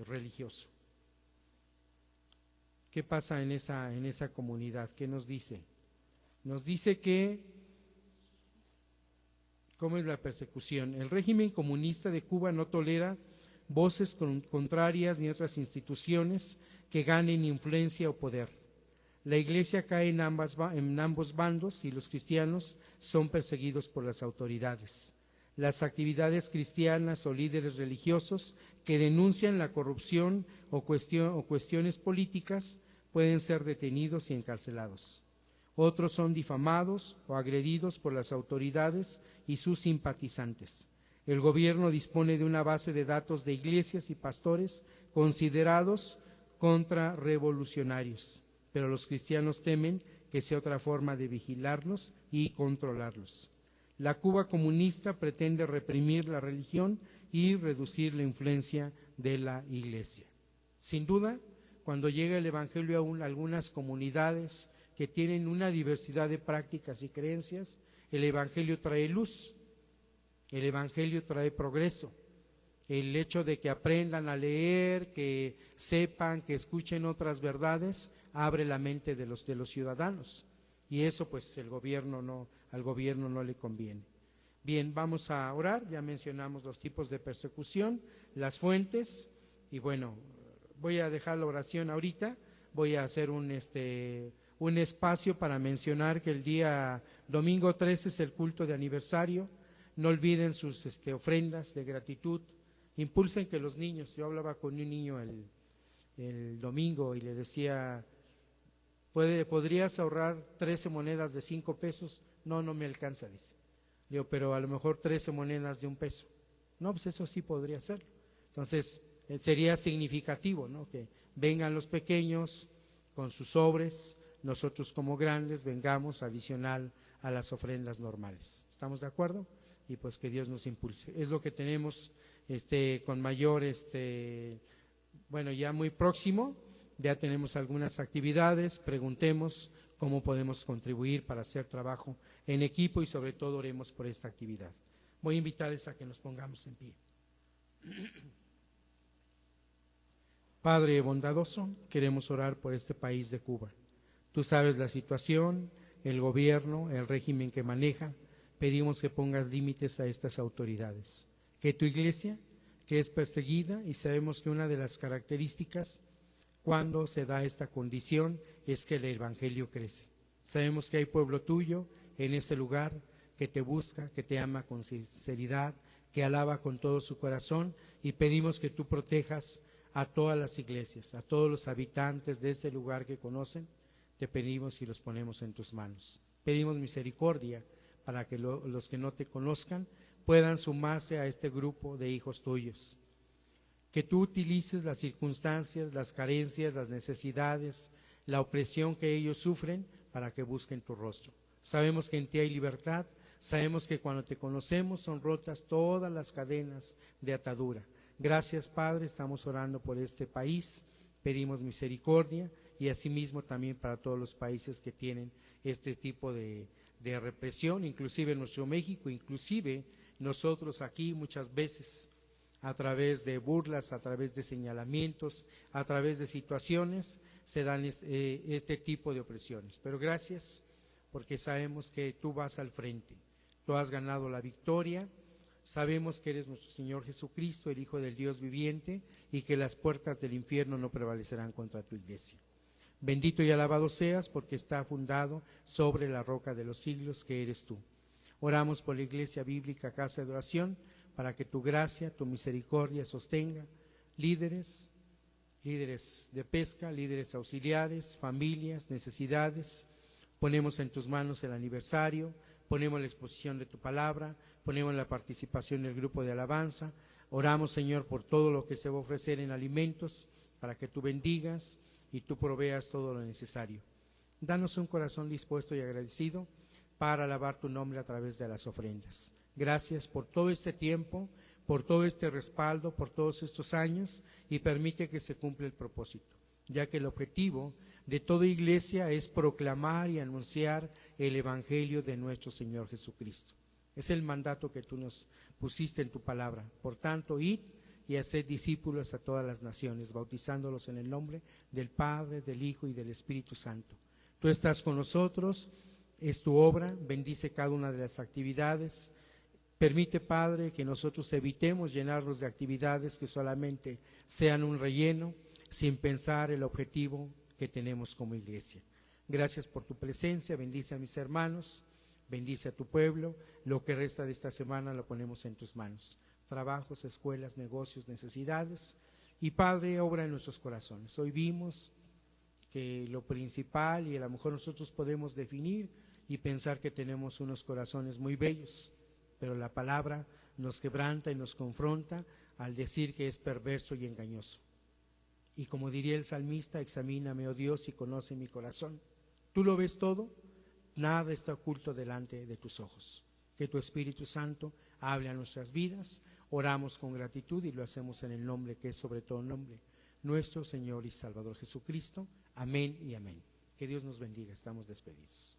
A: religioso. ¿Qué pasa en esa comunidad? ¿Qué nos dice? Nos dice que, ¿cómo es la persecución? El régimen comunista de Cuba no tolera voces contrarias ni otras instituciones que ganen influencia o poder. La Iglesia cae en ambos bandos y los cristianos son perseguidos por las autoridades. Las actividades cristianas o líderes religiosos que denuncian la corrupción o cuestiones políticas pueden ser detenidos y encarcelados. Otros son difamados o agredidos por las autoridades y sus simpatizantes. El gobierno dispone de una base de datos de iglesias y pastores considerados contrarrevolucionarios, pero los cristianos temen que sea otra forma de vigilarlos y controlarlos. La Cuba comunista pretende reprimir la religión y reducir la influencia de la iglesia. Sin duda, cuando llega el evangelio a algunas comunidades que tienen una diversidad de prácticas y creencias, el evangelio trae luz, el evangelio trae progreso. El hecho de que aprendan a leer, que sepan, que escuchen otras verdades, abre la mente de los ciudadanos. Y eso pues al gobierno no le conviene. Bien, vamos a orar, ya mencionamos los tipos de persecución, las fuentes, y bueno, voy a dejar la oración ahorita, voy a hacer un espacio para mencionar que el día domingo 13 es el culto de aniversario. No olviden sus ofrendas de gratitud. Impulsen que los niños, yo hablaba con un niño el domingo y le decía, ¿podrías ahorrar 13 monedas de 5 pesos? No me alcanza, dice. Digo, pero a lo mejor 13 monedas de 1 peso. No, pues eso sí podría ser. Entonces, sería significativo, ¿no? Que vengan los pequeños con sus sobres, nosotros como grandes vengamos adicional a las ofrendas normales. ¿Estamos de acuerdo? Y pues que Dios nos impulse. Es lo que tenemos con mayor, bueno, ya muy próximo, ya tenemos algunas actividades, preguntemos cómo podemos contribuir para hacer trabajo en equipo y sobre todo oremos por esta actividad. Voy a invitarles a que nos pongamos en pie. Padre bondadoso, queremos orar por este país de Cuba. Tú sabes la situación, el gobierno, el régimen que maneja. Pedimos que pongas límites a estas autoridades. Que tu iglesia, que es perseguida, y sabemos que una de las características cuando se da esta condición es que el evangelio crece. Sabemos que hay pueblo tuyo en ese lugar que te busca, que te ama con sinceridad, que alaba con todo su corazón, y pedimos que tú protejas a todas las iglesias, a todos los habitantes de ese lugar que conocen. Te pedimos y los ponemos en tus manos. Pedimos misericordia para que los que no te conozcan puedan sumarse a este grupo de hijos tuyos. Que tú utilices las circunstancias, las carencias, las necesidades, la opresión que ellos sufren para que busquen tu rostro. Sabemos que en ti hay libertad, sabemos que cuando te conocemos son rotas todas las cadenas de atadura. Gracias, Padre, estamos orando por este país, pedimos misericordia y asimismo también para todos los países que tienen este tipo de represión, inclusive nuestro México, inclusive nosotros aquí muchas veces a través de burlas, a través de señalamientos, a través de situaciones se dan este tipo de opresiones. Pero gracias porque sabemos que tú vas al frente, tú has ganado la victoria, sabemos que eres nuestro Señor Jesucristo, el Hijo del Dios viviente, y que las puertas del infierno no prevalecerán contra tu iglesia. Bendito y alabado seas porque está fundado sobre la roca de los siglos que eres tú. Oramos por la Iglesia Bíblica Casa de Oración para que tu gracia, tu misericordia sostenga líderes de pesca, líderes auxiliares, familias, necesidades. Ponemos en tus manos el aniversario, ponemos la exposición de tu palabra, ponemos la participación del grupo de alabanza. Oramos, Señor, por todo lo que se va a ofrecer en alimentos, para que tú bendigas y tú proveas todo lo necesario. Danos un corazón dispuesto y agradecido para alabar tu nombre a través de las ofrendas. Gracias por todo este tiempo, por todo este respaldo, por todos estos años, y permite que se cumpla el propósito, ya que el objetivo de toda iglesia es proclamar y anunciar el Evangelio de nuestro Señor Jesucristo. Es el mandato que tú nos pusiste en tu palabra. Por tanto, id y haced discípulos a todas las naciones, bautizándolos en el nombre del Padre, del Hijo y del Espíritu Santo. Tú estás con nosotros, es tu obra, bendice cada una de las actividades. Permite, Padre, que nosotros evitemos llenarnos de actividades que solamente sean un relleno, sin pensar el objetivo que tenemos como iglesia. Gracias por tu presencia, bendice a mis hermanos, bendice a tu pueblo. Lo que resta de esta semana lo ponemos en tus manos. Trabajos, escuelas, negocios, necesidades. Y Padre, obra en nuestros corazones. Hoy vimos que lo principal, y a lo mejor nosotros podemos definir y pensar que tenemos unos corazones muy bellos, pero la palabra nos quebranta y nos confronta al decir que es perverso y engañoso. Y como diría el salmista, examíname, oh Dios, y conoce mi corazón. Tú lo ves todo, nada está oculto delante de tus ojos. Que tu Espíritu Santo hable a nuestras vidas. Oramos con gratitud y lo hacemos en el nombre que es sobre todo nombre, nuestro Señor y Salvador Jesucristo. Amén y amén. Que Dios nos bendiga. Estamos despedidos.